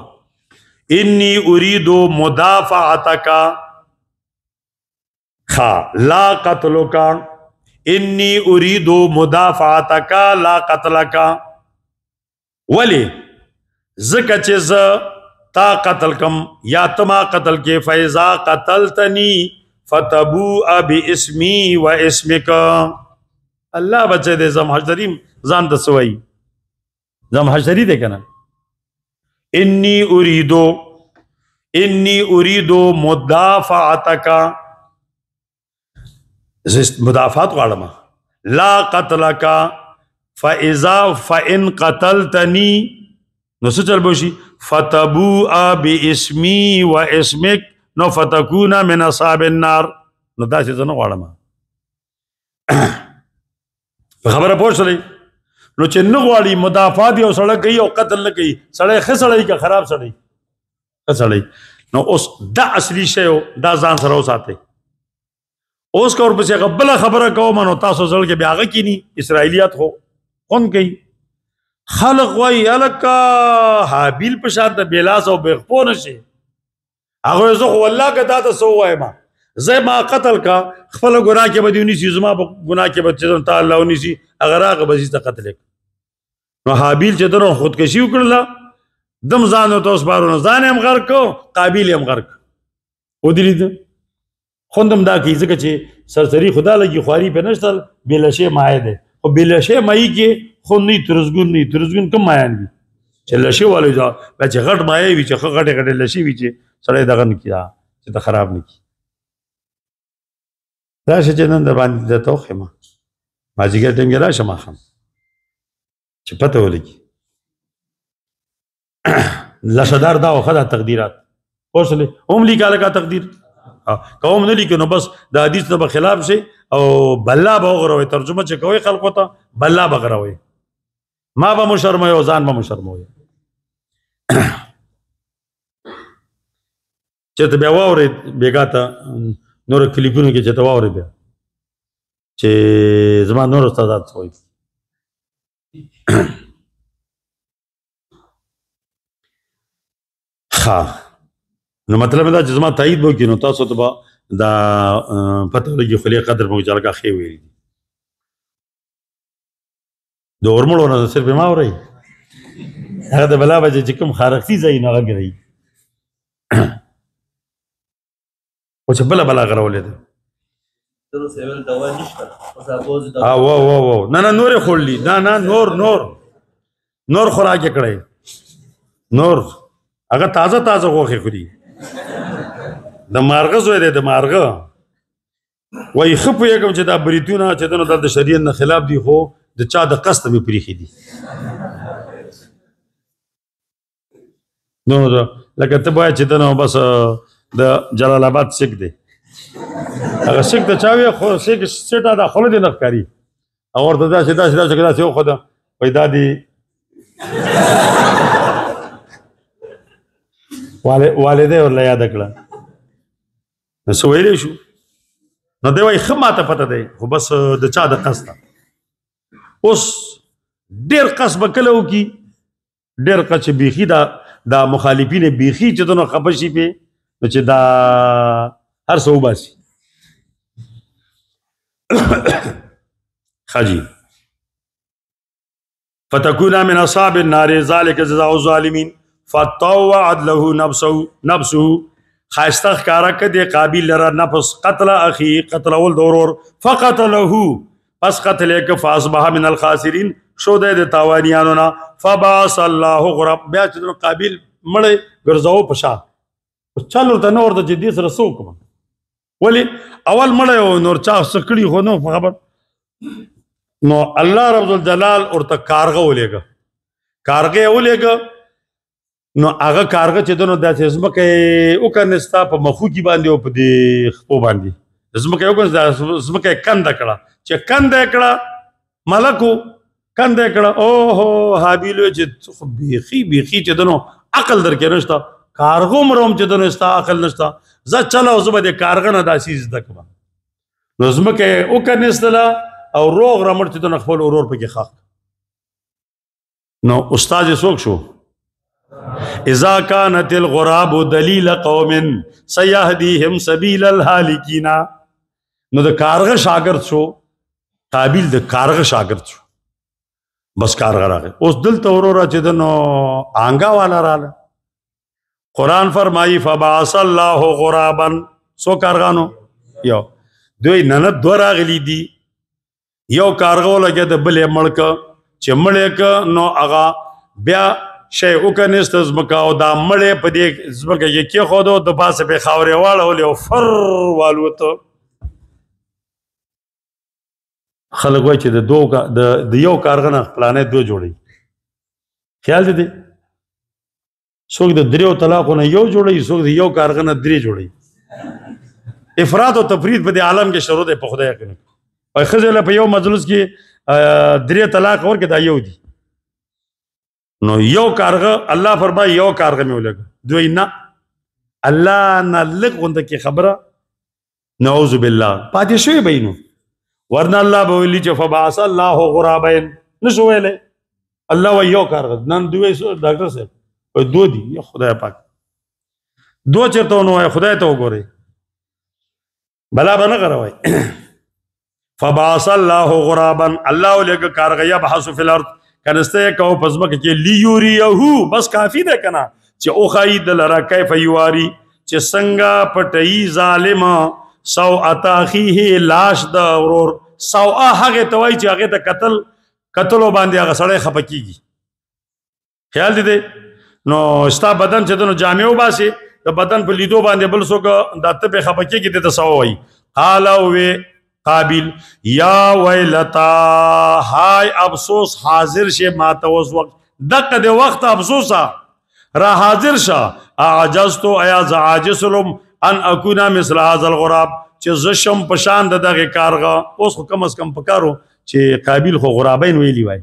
انی اریدو مدافعتک لا قتلک انی اریدو مدافعتک لا قتلک ولی ذکر چې زه تا قتل کم یا تما قتل کې فیضا قتلتنی فتبوء باسمی و اسمک الله بچه دې زمحشری ځان د سوئی زمحشری دې کنه انی اریدو مدافعتک مدافعات غواړم لا قتلک فإن قتلتنی نو څه چل بوشي فتبوء باسمی و اسمک نو فتکون من اصحاب النار نو داسې زه نه غواړم په خبره پوه شولئ نو چې نه غواړي مدافعات یو سړی کوي او قتل نه کوي سړی ښه سړی که خراب سړی ښه سړی نو اوس دا اصلي شی دا ځان سره وساتئ. اوس که ورپسې هغه بله خبره کوم نو تاسو زړه کې بیا هغه کیني اسرائیلیات خو خوند کوي خلق وایي هلکه حابیل په شان د بېلاس او بېخپو نه شي هغه زه خو والله که دا ته څه ووایم زه ما قتل کا خپل ګناه کې به دې ونیسي زما په ګناه کې به چې تا الله ونیسي هغه راغه به زه ته قتل نو حابیل چې دنو خودکشي وکړله دم ځان ورته وسپارو نو ځان یې هم غرق کړو قابیل یې هم غرق ودرېد خوندم دا کوي ځکه چې سرسري خدا لګي خواري پې نشته بېلشې مایع دی خو بېلشې مایي کې خوند نه وي ترزګون کم مایان وي چې لشې والی بیا چې غټ مایع وي چې ښه غټې غټې لشې وي چې سړی دغه نه کړي چې ته خراب نه کړي راشه چې نن در باندې درته وښیم مازدیګر ټایم کې راشه ماښام چې پته ولګي لشدار دا وخه دا تقدیرات پوه شولې هم لیکه لکه تقدیر که هم نه لیکي نو بس د حدیث نه به خلاف شي او بلا به وغوروئ ترجمه چې کوئ خلقو ته بلا به غروئ ما به مو شرموئ او ځان به مو شرموئ چې ته بیا واورئ بېګا ته نور کلیپونو کې چې ته واورئ بیا چې زما نور استادات څه وایي ښه نو مطلب دا چې زما تایید به وکړي نو تاسو ته به دا پته ولګي خولې قدر به جلګه ښې ویلي دي د اورمړو نه صرف ما اورئ هغه د بلا وجه چې کوم خارقتي ځای نه هغه ګرئ او چې بله بلا غرولې ده نه نور یې خوړلي نه نور خوراک یې کړی نور هغه تازه غوښې خوري د مارغه زوی دی د مارغه وایي ښه پوهېږم چې دا بریتونه چې دنو دا د شریعت نه خلاف دي خو د چا د قصده مې پرېښي دي نو لکه ته باید چې دنو بس د جلال آباد سیک دی هغه سیک د چا وي خو سیک سیټه دا خوله دې نه ښکاري او ورته داسې وښوده وایي دا دي والدې ورله یاده کړه نو ویلی شو نو دی وایي ښه ماته پته دی خو بس د چا د قصد اوس ډېر قصد به کله وکړي ډېر قصد چې بیخي دا مخالفین بیخي چې دنو خفه شي پې نو چې دا هر څه وباسي خجی فتكون من اصحاب النار ذلك جزاء الظالمين فطوعت له نفسه خاصه ښکارا کده قابل لرا نفس قتل اخي قتل ول دورور فقتله پس قتل یک فاصبح من الخاسرين شو د تاوانیانو نا فبعث الله غرب بیا چې قابل مړ ګرځاو پشا چالو ته نور د جدي سره سو کوم ولی اول مړ نور چا سکړي خو نو خبر نو الله رب الجلال ورته کارغه ولېګه نو هغه کارغه چې دنو داسې زمکه وکنستا په مخو کې باندې او په دې خپو باندې زمکه وکنستا زمکه کنده کړه چې کنده کړه ملکو کنده کړه اوه حابیل چې بیخي چې دنو عقل درکې نشته کارغو مروم چې دنو استا عقل نشته زه چلو زه به د کارغه نه داسې زده کړم نو زمکه وکنستله او روغ رمړ چې دنو خپل ورور پکې خاک نو استاد څوک شو اذا كانت الغراب دلیل قوم سيهديهم سبيل الهالكين نو د کارغه شاګرد شو قابل د کارغه شاګرد شو بس کارغه راغی اوس دلته ورور چې دنو آنګا والا رااله قرآن فرمائی فبعث الله غرابا سو کارغانو یو دوی نند دو راغلی دی یو کارغو لگه د بلې مړک چې مړک نو هغه بیا شی وکنست زمکه او دا مړې په دې زمکه کې کېښودو د پاسه پې خاورې واړولې او فر والوته خلک وایي چې د یو کارغه نه پلانې دو جوړوي خیال دی څوک د دریو طلاقو نه یو جوړوي څوک د یو کارغه نه درې جوړوي افراط او تفرید په دې عالم کې شروع دی په خدای یقین او ښځې له په یو مجلس کې درې طلاق ورکړي دا یو دي نو یو کارغه الله فرمایي یو کارغه مې ولګه دوی نه الله نه لږ غونده کې خبره نعوذ بالله پاتې شوی به نو ورنه الله به ویلي چې فبعث الله غرابین نشو ویلی الله وایي یو کارغه نن دوی ډاکټر صاحب دو دي یا خدای پاک دو چېرته ونه وایي خدای ته وګورئ بلا به نه غروئ فبعث الله غرابا الله ولګه کارغه یبحث فی الارض کنسته کو پزمکه کې لیوریه بس کافی ده کنه چې او خید لرا کیف یواری چې څنګه پټی ظالم سو اتاخیه لاش د ورور سو هغه توای چې هغه ته قتل باندې هغه سړی خپکیږي خیال دې نو ستا بدن چې دنو جامع وباسي د بدن په لیدو باندې بل څوک د ته په خپکیږي ته سو وای قال او قابل یا ویلتا ہائے افسوس حاضر شے ماتوز وقت دقا دے وقت افسوسا را حاضر شا اعجزتو ایا زعاجسلم ان اکونا مثل هذا الغراب چه زشم پشاند دغه کارغا اوس خو کم از کم پکارو چې قابل خو غرابین ویلی وای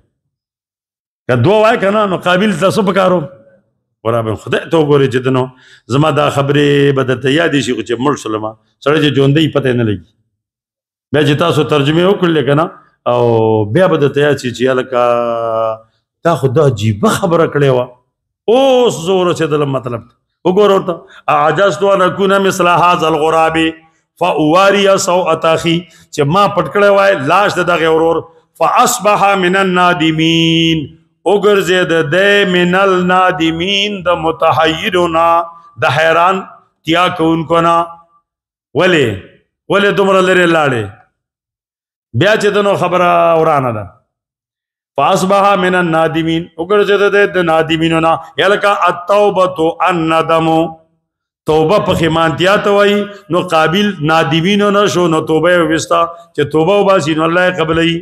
که دو وای کنه نو قابل تاسو پکارو غرابین خدای ته وګورئ چې دنو زما دا خبرې بدته یادې شي چې مړ شلم سړی چې ژوندی پته نه لګي بیا چې تاسو ترجمه وکړلې که نه او بیا به درته یاد شي چې هلکه تا خو دا عجیبه خبره کړې وه اوس زه ورسېدلم مطلب ته وګوره ورته اعجزت ان اکون مثل هذا الغراب فاواری سوءة اخي چې ما پټ کړی وای لاش د دغه ورور فاصبح من النادمین وګرځېد دی من النادمین د متحیرونه د حیران تیا کوونکو نه ولې دومره لرې لاړې بیا چې دنو خبره ورانه ده فاصبح من النادمین وګرځېد د نادمینو نه یلکه التوبه الندم توبه پښیمانتیا ته وایي نو قابل نادمینو نه شو نو توبه یې وویسته چې توبه وباسي نو الله یې قبلوي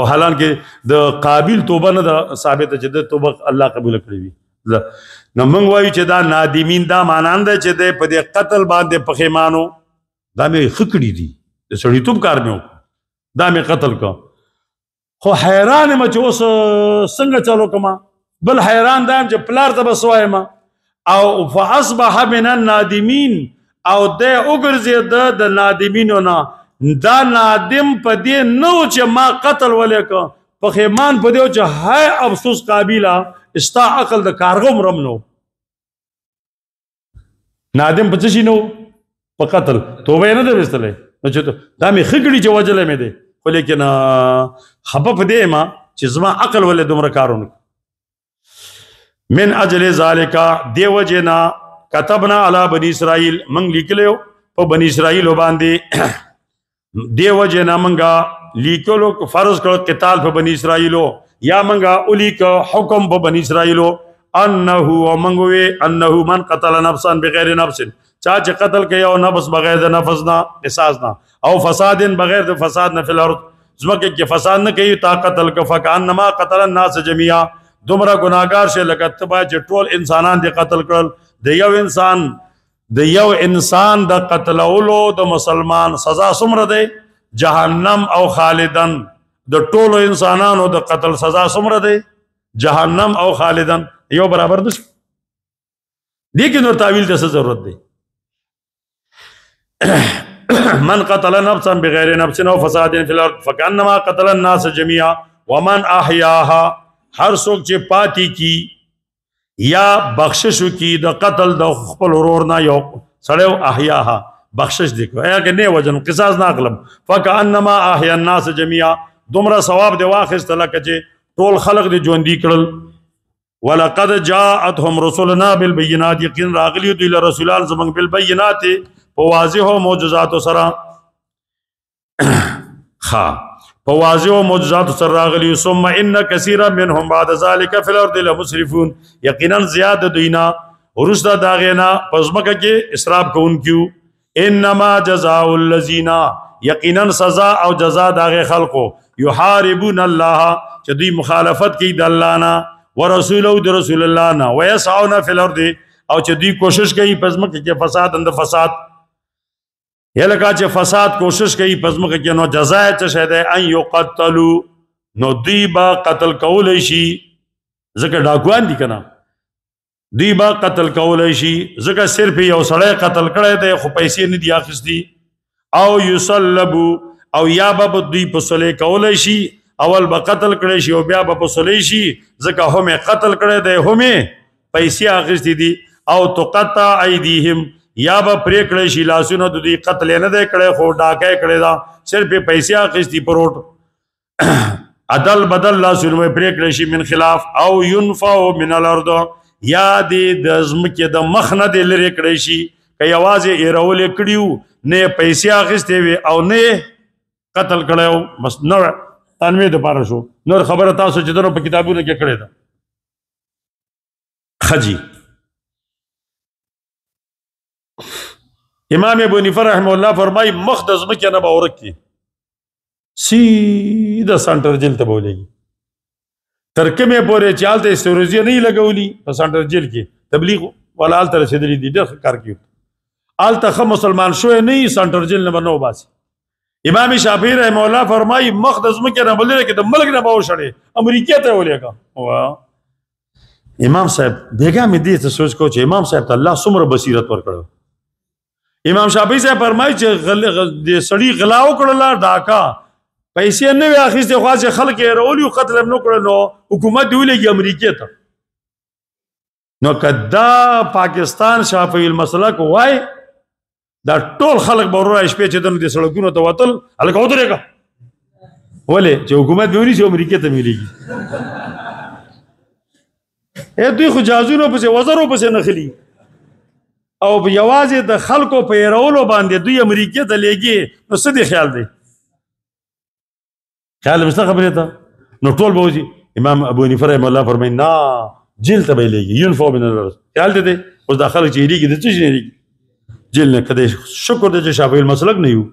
او حالانکه د قابل توبه نه ده ثابته چې د توبه الله قبول کړې وي نو موږ وایو چې دا نادمین دا معنی ده چې د په دې قتل باندې پښیمانو دا مې ښه کړي دي د سړیتوب کار مې وکړو دا مې قتل کو خو حیران یم چې اوس څنګه چلو کما بل حیران دا یم چې پلار ته بس وایم او فاصبح من النادمین او د وګرځي د نادمینو نه دا نادم په دې نو چې ما قتل ولیکه پخیمان په دیو چې هاي افسوس قابله استا عقل د کارغم رم نو نادم په څه شي نو په قتل توبه نه ده وستلې نو چې دا مې خګړي چې وجلې مې ده خو لیکن خپه په دې ما چې زما عقل ولې دومره کارونه من اجل ذالک دیو جنا كتبنا على بني اسرائيل من لیکلو په بني اسرائيل باندې دیو جنا منګه لیکلو فرض کړ قتال په بني اسرائيل یا منګه الیک حکم په بني اسرائيل انه ومنغوي انه من قتل نفسا بغیر نفس چا چې قتل کوي او نفس بغیر د نفس نه قصاص نه او فساد بغیر د فساد نه فل ارض زمکه کې فساد نه کوي تا قتل ک فکانما قتل الناس جميعا دومره ګناګار شه لکه تبا چې ټول انسانان دي قتل کړل د یو انسان د قتل اولو د مسلمان سزا څومره ده جهنم او خالدن د ټولو انسانانو د قتل سزا څومره ده جهنم او خالدن یو برابر ده دي کې نور تعویل د څه ضرورت ده من قتل نفسا بغیر نفس او فساد فی الارض فکانما قتل الناس جميعا ومن احیاها هر څوک چې پاتی کی یا بخشش کی د قتل د خپل ورور نه یو سړیو احیاها بخشش دی کو یا کې نه وجن قصاص نه اقلم فکانما احیا الناس جميعا دومره ثواب دی واخست لکه چې ټول خلق دی ژوندۍ کړل ولقد جاءتهم رسلنا بالبينات يقين راغلی دی رسولان زمنګ بالبينات واضح و معجزات سرا خا واضح و معجزات سرا راغلی ثم ان كثيرا منهم بعد ذلك في الارض لمسرفون یقینا زیاد دوینا ورسدا داغینا پزمکه کې اسراف کوونکیو انما جزاء الذين یقینا سزا او جزاء داغه خلقو يحاربون الله چې دوی مخالفت کوي د الله نه ورسوله د رسول الله نه ويسعون في الارض او چې دوی کوشش کوي پزمکه کې فساد اند فساد یلکا چې فساد کوشش کوي پزمکه کې نو جزاء څه شه ده ان یقتلوا نو دی با قتل کول شي ځکه ډاکوان دي کنه دی با قتل کول شي ځکه صرف یو سړی قتل کړی دی خو پیسې نه دی اخیستی او یصلبوا او یا به دوی په صلې کول شي اول به قتل کړی شي او بیا به په صلې شي ځکه هم قتل کړی دی هم پیسې اخیستی دي او تقطع ایدیهم یا به پرې کړی شي لاسونه د دوی قتل نه دی کړی خو ډاکه کړی دا صرف پیسې اخیستی پروت عدل بدل لاسونه پرې کړی شي من خلاف او ينفع من الارض یا دې د ځمکې د مخ نه دی لرې کړی شي که یوازې ایرول کړیو نه پیسې اخیستې وي او نه قتل کړیو بس نو تنوی د پاره شو نور خبره تاسو چې دنو په کتابونو کې کړی ده خجی امام ابو حنیفه رحمه الله فرمای مخدز مکه نه باور کی سیده سنټر جیل ته بولېږي ترکمه پورې چالته استوریزی نه لګولي په سنټر جیل کې تبلیغ ولا ال تر رسیدلی دي ډېر کار کیو ال ته مسلمان شوی نه سنټر جیل نه بنو باسي امام شافعی رحمه الله فرمای مخدز مکه نه بولې کې د ملک نه باور شړې امریکا ته ولېګا امام صاحب بیګا مې دې ته سوچ کو چې امام صاحب ته الله څومره بصیرت ورکړو امام شافعی صاحب فرمایي چې سړی غلاو کړل ډاکا پیسې نه وي اخیسته خو چې خلک یې رولي قتل نه کړل نو حکومت دی ولګي امریکا ته نو کدا پاکستان شافعی المسلک وای دا ټول خلک به ورای شپې چې دنه د سړکونو ته وتل الکه ودرېګا ولې چې حکومت به ونی چې امریکا ته مليږي دوی خو جازونو پسې وزرو پسې نخلی او یوازې د خلکو په ایرولو باندې دوی امریکا ته لېږي نو څه دی خیال دی خیال مشته خبره ته نو ټول به وځي امام ابو حنیفه رحمه الله فرمایي نه جیل ته به لېږي ينفو من الارض خیال دی اوس د خلک چې لېږي د څه شي لېږي جیل نه کده شکر دې چې شافعی المسلک نه یو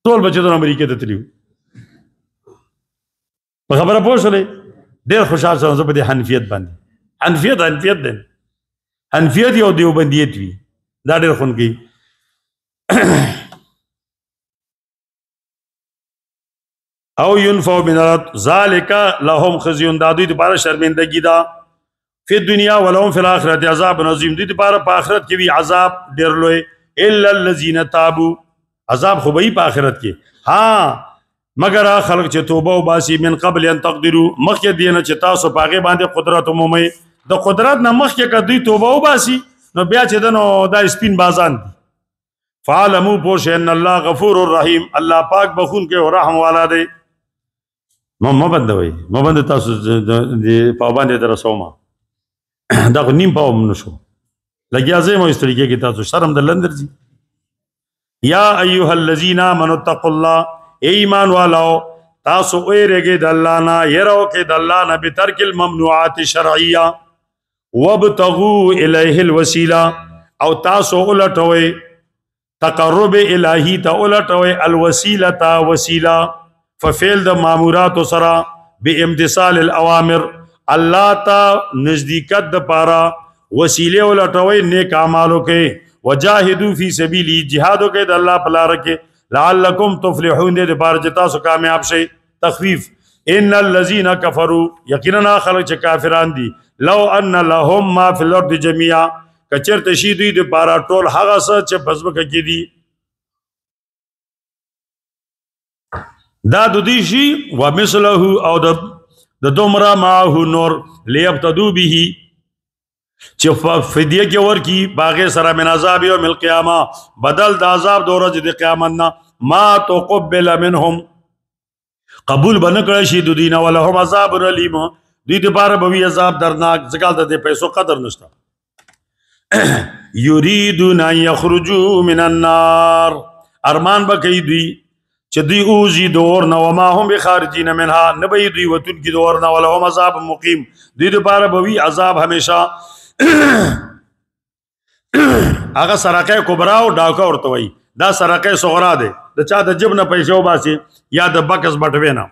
ټول بچو د امریکا ته تللیو په خبره پوه شولې ډېر خوشحال شوم زه په دې حنفیت باندې حنفیت دی حنفیت یو دیوبندیت وي دا ډېر خونکی او ينفع من ذلك لهم خزي دا دوی لپاره شرمندگی ده په دنیا ولهم فی الاخرت عذاب عظیم دوی لپاره په آخرت کې وی عذاب ډېر لوی الا الذين تابوا عذاب خو به په آخرت کې ها مگر خلق چې توبه وباسي من قبل ان تقدروا مخکې دینه چې تاسو پاغه باندې قدرت عمومي د قدرت نه مخکې کدی توبه وباسي نو بیا چې دنو دا سپین بازان دي فعلموا پوش ان الله غفور الرحیم الله پاک بخون کې او رحم والا دی مبندوي مبند تاسو د پابند درسوما دا نیم پاو نشو لګیا زې مو استری کې تاسو شرم د لندر دي یا ایها الذین آمنوا اتقوا الله ایمان والو تاسو ویریږئ د الله نه يرو کې د الله نه بترک الممنوعات الشرعیه وابتغوا الیه الوسیله او تاسو ولټوي تقرب الهی ته ولټوي الوسیله وسیله ففعل د مامورات سره بامتثال الاوامر الله ته نزدېکت د پاره وسیله ولټوي نیک اعمالو کې وجاهدوا فی سبیل جهاد کې د الله په لار کې لعلکم تفلحون دې بار جتا سو کامیاب شي تخفیف ان الذين كفروا یقینا خلق چې کافران دي لو ان لهم ما فی الارض جميعا کچر تشیدی د بارا ټول هغه څه چې پسبک کې دي دا د دې شی ومثله او د دومره معه نور ليبتدوا به چې فدیه کې ورکی باغه سره من عذاب یوم القیامه بدل د عذاب د ورځې د قیامت نه ما تقبل منهم قبول بنکړی شي د دین ولهم عذاب الیم دوی د بار بوي عذاب درناک ځکه د پیسو قدر نشته یریدون ان یخرجوا من النار ارمان بکې دوی چې دوی اوزي دور نه وما هم بخارجین منها نبی دوی وتون کی دور نه ولهم عذاب مقیم دوی د بار بوي عذاب همیشه هغه سرقه کبرا او ډاکا ورته وای دا سرقه صغرا ده د چا د جبنه پیسې وباسي یا د بکس بټوي نه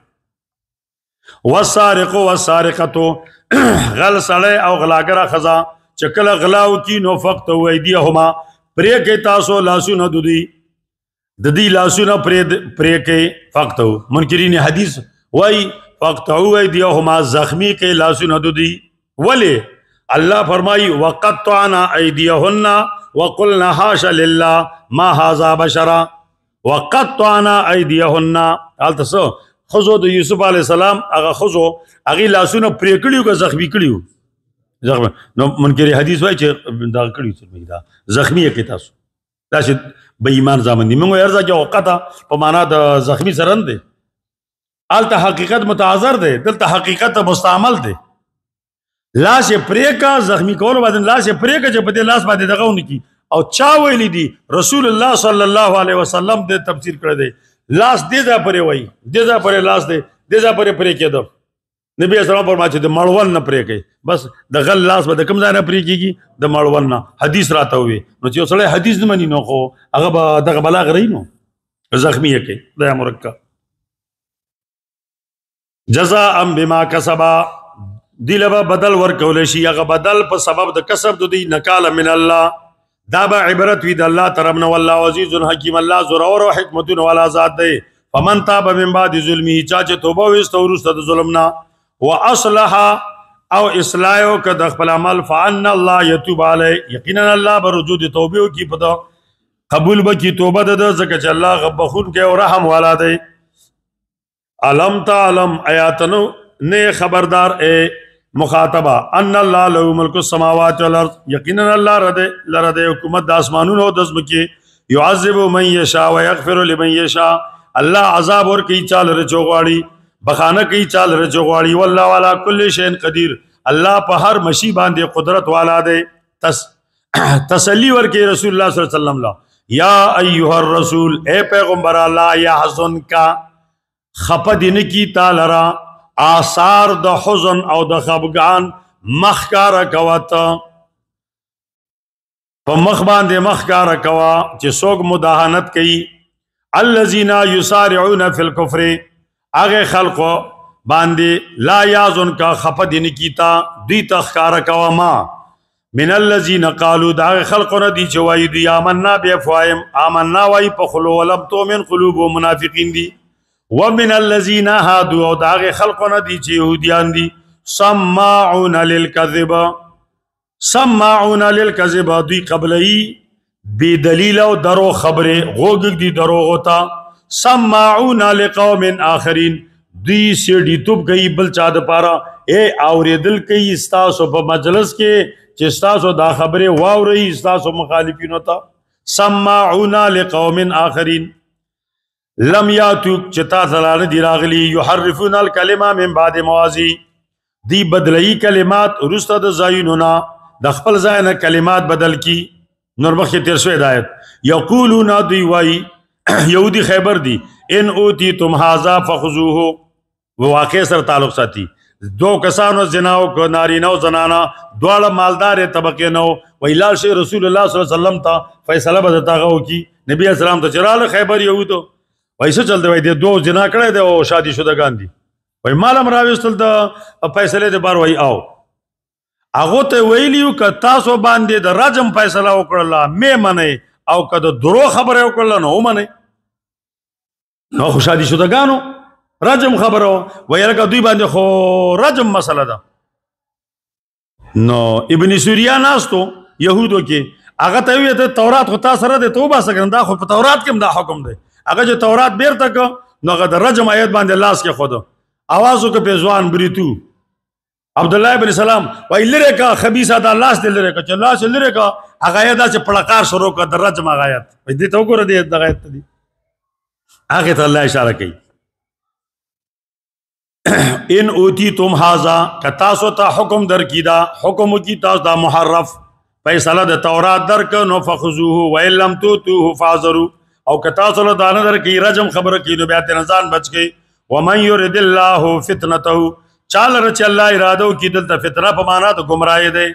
والسارق والسارقه غل سړی او غلاګره خزا چې کله غلاو کی نو فقط ویدیهما پرې کې تاسو لاسونه دودي د دې لاسونه پرې کې فقط منکرین حدیث وای فقط ویدیهما زخمی کې لاسونه دودي ولی الله فرمائی وقطعنا ایدیهن وقلنا حاش لله ما هذا بشرا وقطعنا ایدیهن التسو خزو د یوسف علی السلام هغه خزو هغه لاسونه پرې کړیو که زخمی کړیو زخمی نو منکر حدیث وای چې دا کړیو دا زخمی کې تاسو دا چې به ایمان ځامن دي موږ ارزه کې وقته په معنا د زخمی سره نه دي الته حقیقت متعذر ده دلته حقیقت مستعمل ده لاس پریکا زخمی کول باندې لاس پریکا چې په دې لاس باندې دغه ونکي او چا ویلی دي رسول الله صلی الله علیه وسلم دې تفسیر کړی دی لاس دې ځا پرې وای دې ځا پرې لاس دې ځا پرې پرې کېدو نبی اسلام پر ما چې د مړول نه پرې کوي بس د غل لاس به د کوم ځای نه پرې کېږي د مړول نه حدیث راته وي نو چې سړی حدیث نه مني نو خو هغه به دغه بلاغ رہی نو زخمی کې دا مرکه جزاء بما کسبا دیلبا بدل ورکول شي هغه بدل په سبب د کسب د دې نکاله من الله دا به عبرت وي د الله طرفنا والله عزیز حکیم الله زورور او حکمت والا ذات دی فمن تاب من بعد ظلمه چا چې توبه وست ورسته د ظلمنا واصلح او اصلاح ک د خپل عمل فان الله يتوب علی یقینا الله برجو د توبه کی پتا قبول بکی توبه د زکه چې الله غبخون کې او رحم والا دی علم تعلم آیاتنو نه خبردار اے مخاطبہ ان الله له ملک السماوات والارض یقینا الله لرده حکومت د اسمانونو او د زمکه يعذب من يشاء ويغفر لمن يشاء الله عذاب ور کوي چال رچوغواړي بخانه کوي چال رچوغواړي والله والا کل شیء قدیر الله په هر مشی باندې قدرت والا دی تسلی ور کوي رسول الله صلی الله علیه وسلم لا یا ایها الرسول اے پیغمبر الله یا حزن کا خپدین کی تعالی آثار د حزن او د خفګان مخکار کوتا په مخ باندې مخکار کوا چې څوک مداهنت کوي الذين يسارعون في الكفر اغه خلق باندې لا یازن کا خپدین کیتا دی تخکار کوا ما من الذين قالوا دا خلقنا دي چې وایي دی آمنا بافواهم آمنا وای په خلو ولم تؤمن قلوب منافقین دي ومن الذين هادوا او داغه خلقنا دي چې يهوديان دي سماعون للكذب دوی قبلي بی دلیل او درو خبره غوږ دی درو ہوتا سماعون لقوم آخرین دی سیڑی توب گئی بل چا د پارا اے اوریدل کئی استاسو په مجلس کې چې استاسو دا خبره واوري استاسو مخالفین ہوتا سماعون لقوم آخرین لم یاتوک چتا تلانه دی راغلی یحرفون الکلمه من بعد مواضی دی بدلی کلمات رسته د زاینونا د خپل ځای نه کلمات بدل کی نور مخکې تیر شوی ہدایت یقولون دی وای یهودی خیبر دی ان اوتیتم هذا فخذوه واقع سره تعلق ساتي دو کسانو زناو کو نارینه او زنانا دواړه مالدار طبقه نو ویلال شي رسول الله صلی الله علیه وسلم ته فیصله بدتاغه کی نبی اسلام ته چراله خیبر یهودو وایسه چلته وای دي دو زنا کړه دي او شادي شدگان دي وای مالم راوستل د فیصله د بار وای او هغه ته ویلیو ک تاسو باندې د رجم فیصله وکړه مې منئ او که د درو خبره وکړه نو منئ نو خو شادي شدگانو رجم خبره ویرکه دوی باندې خو رجم مسله ده نو ابن سوریا ناستو یهودو کې هغه ته وی ته تورات خو تاسو سره ده توبه سګنده دا خو په تورات کې دا حکم ده هغه چې تورات بیرته کو نو هغه د رجم آیت باندې لاس کې خود आवाज وک په ځوان بریتو عبد الله ابن سلام وای لره کا خبيثه دا لاس دل لره کا چې لاس لره کا هغه آیت چې پړکار شروع کا د رجم هغه آیت دې ته وګوره دې د آیت دي هغه ته الله اشاره کوي ان اوتیتم هذا کتاسو ته حکم در کیدا حکم کی تاسو دا محرف فیصله د تورات در ک نو فخذوه و لم توتوه فاذروا او کتاسو له دانه در کی رجم خبر کی نو بیا ته نزان بچ گئی ومن يرد الله فتنته چال رچ الله ارادو کی دلته فتنه په معنا د گمراهی ده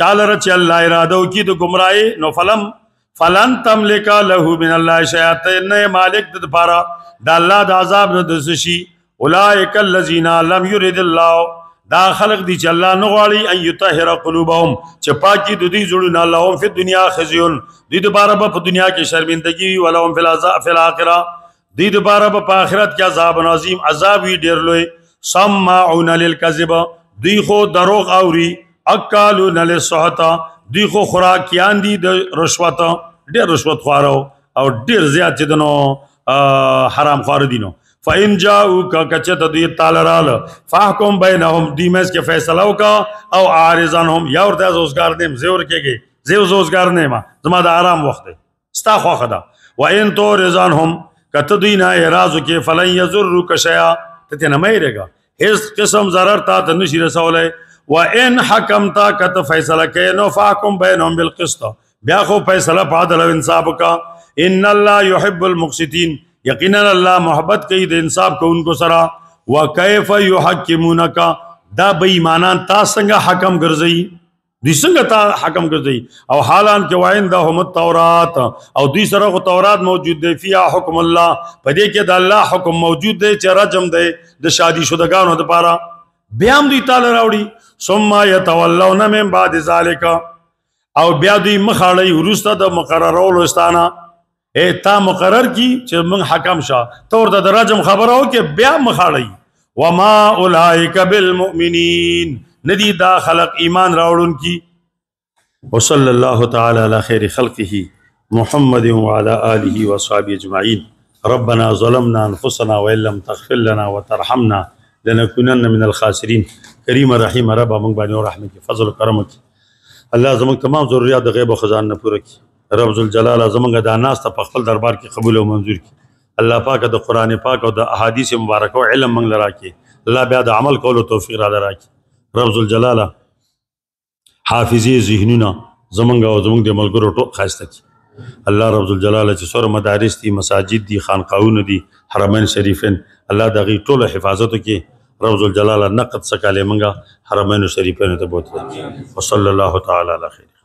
چال رچ الله ارادو کی د گمراهی نو فلن تملک له من الله شیئا نه مالک د پارا د الله د عذاب نه د شي اولئک الذین لم یرد الله دا خلق دی چې الله نه غواړي ان یطهر قلوبهم چې پاکي د دې زړونه لهم فی دنیا خزیون دې دوباره په دنیا کې شرمندگی ولهم فی الاخره دې دوباره په آخرت کې عذاب عظیم عذاب وی ډیر لوی سماعون للکذب دې خو دروغ اوري اکالون للسحت دې خو خوراکیان دي د رشوت ډیر رشوت خوارو او ډیر زیات چې دنو حرام خوار دي نو فَإِن جَاءُوكَ کچت دوی تالرال فَحْكُمْ بَيْنَهُمْ دیمز کے فیصلہ کا او عارضانهم یا ورته زوزگار نیم زیور کېږي زیو زوزگار نیما زما د آرام وخت ستا خوخه ده وَإِن تُعْرِضْ کت دوی نه اعراض کې فلن يَضُرُّكَ شَيْئًا ته نه مېرېږي هیڅ قسم ضرر تا ته نشي رسولای وَإِن حَكَمْتَ کت فیصلہ کې نو فَحْكُمْ بَيْنَهُمْ بِالْقِسْطِ بیا خو فیصلہ په عدل او انصاف کا ان الله يحب المقسطين یقینا اللہ محبت کئی د انصاف کو ان کو سرا وکیف یحکمونک دا بے ایمانان تا څنګه حکم ګرځي دوی څنګه تا حکم ګرځي او حالان کې وایندهم التورات او دوی سره خو تورات موجود دی فیا حکم الله پدې کې د الله حکم موجود دی چې رجم دی د شادي شدگانو لپاره بیا دوی تعالی راوړي ثم يتولون من بعد ذلك او بیا دوی مخاړی ورسته د مقررولو استانه اے تا مقرر کی چې من حکم شاه تور د رجم خبرو کې بیا مخاړی وما اولئک بالمؤمنین ندی دا خلق ایمان راوړون کی وصلی الله تعالی علی خیر خلقه محمد وعلى آله وصحبه اجمعین ربنا ظلمنا انفسنا وان لم تغفر لنا وترحمنا لنكونن من الخاسرین کریم رحیم رب موږ باندې رحمت فضل کرم کی الله زموږ تمام ضرورت د غیب او خزانه نه پوره کی رب ذوالجلال زمونږ د ناس ته په خپل دربار کې قبول او منظور کړي الله پاک د قران پاک او د احادیث مبارکه او علم موږ لرا کې الله بیا د عمل کولو توفیق را درکړي رب ذوالجلال حافظي ذهنونه زمونږ او زمونږ د ملګرو ټول خاصه کړي الله رب ذوالجلال چې سور مدارس دي مساجد دي خانقاهونه دي حرمین شریفین الله دغه ټول حفاظت وکړي رب ذوالجلال نقد سکاله موږ حرمین شریفین ته بوت وصلی الله تعالی علی خیر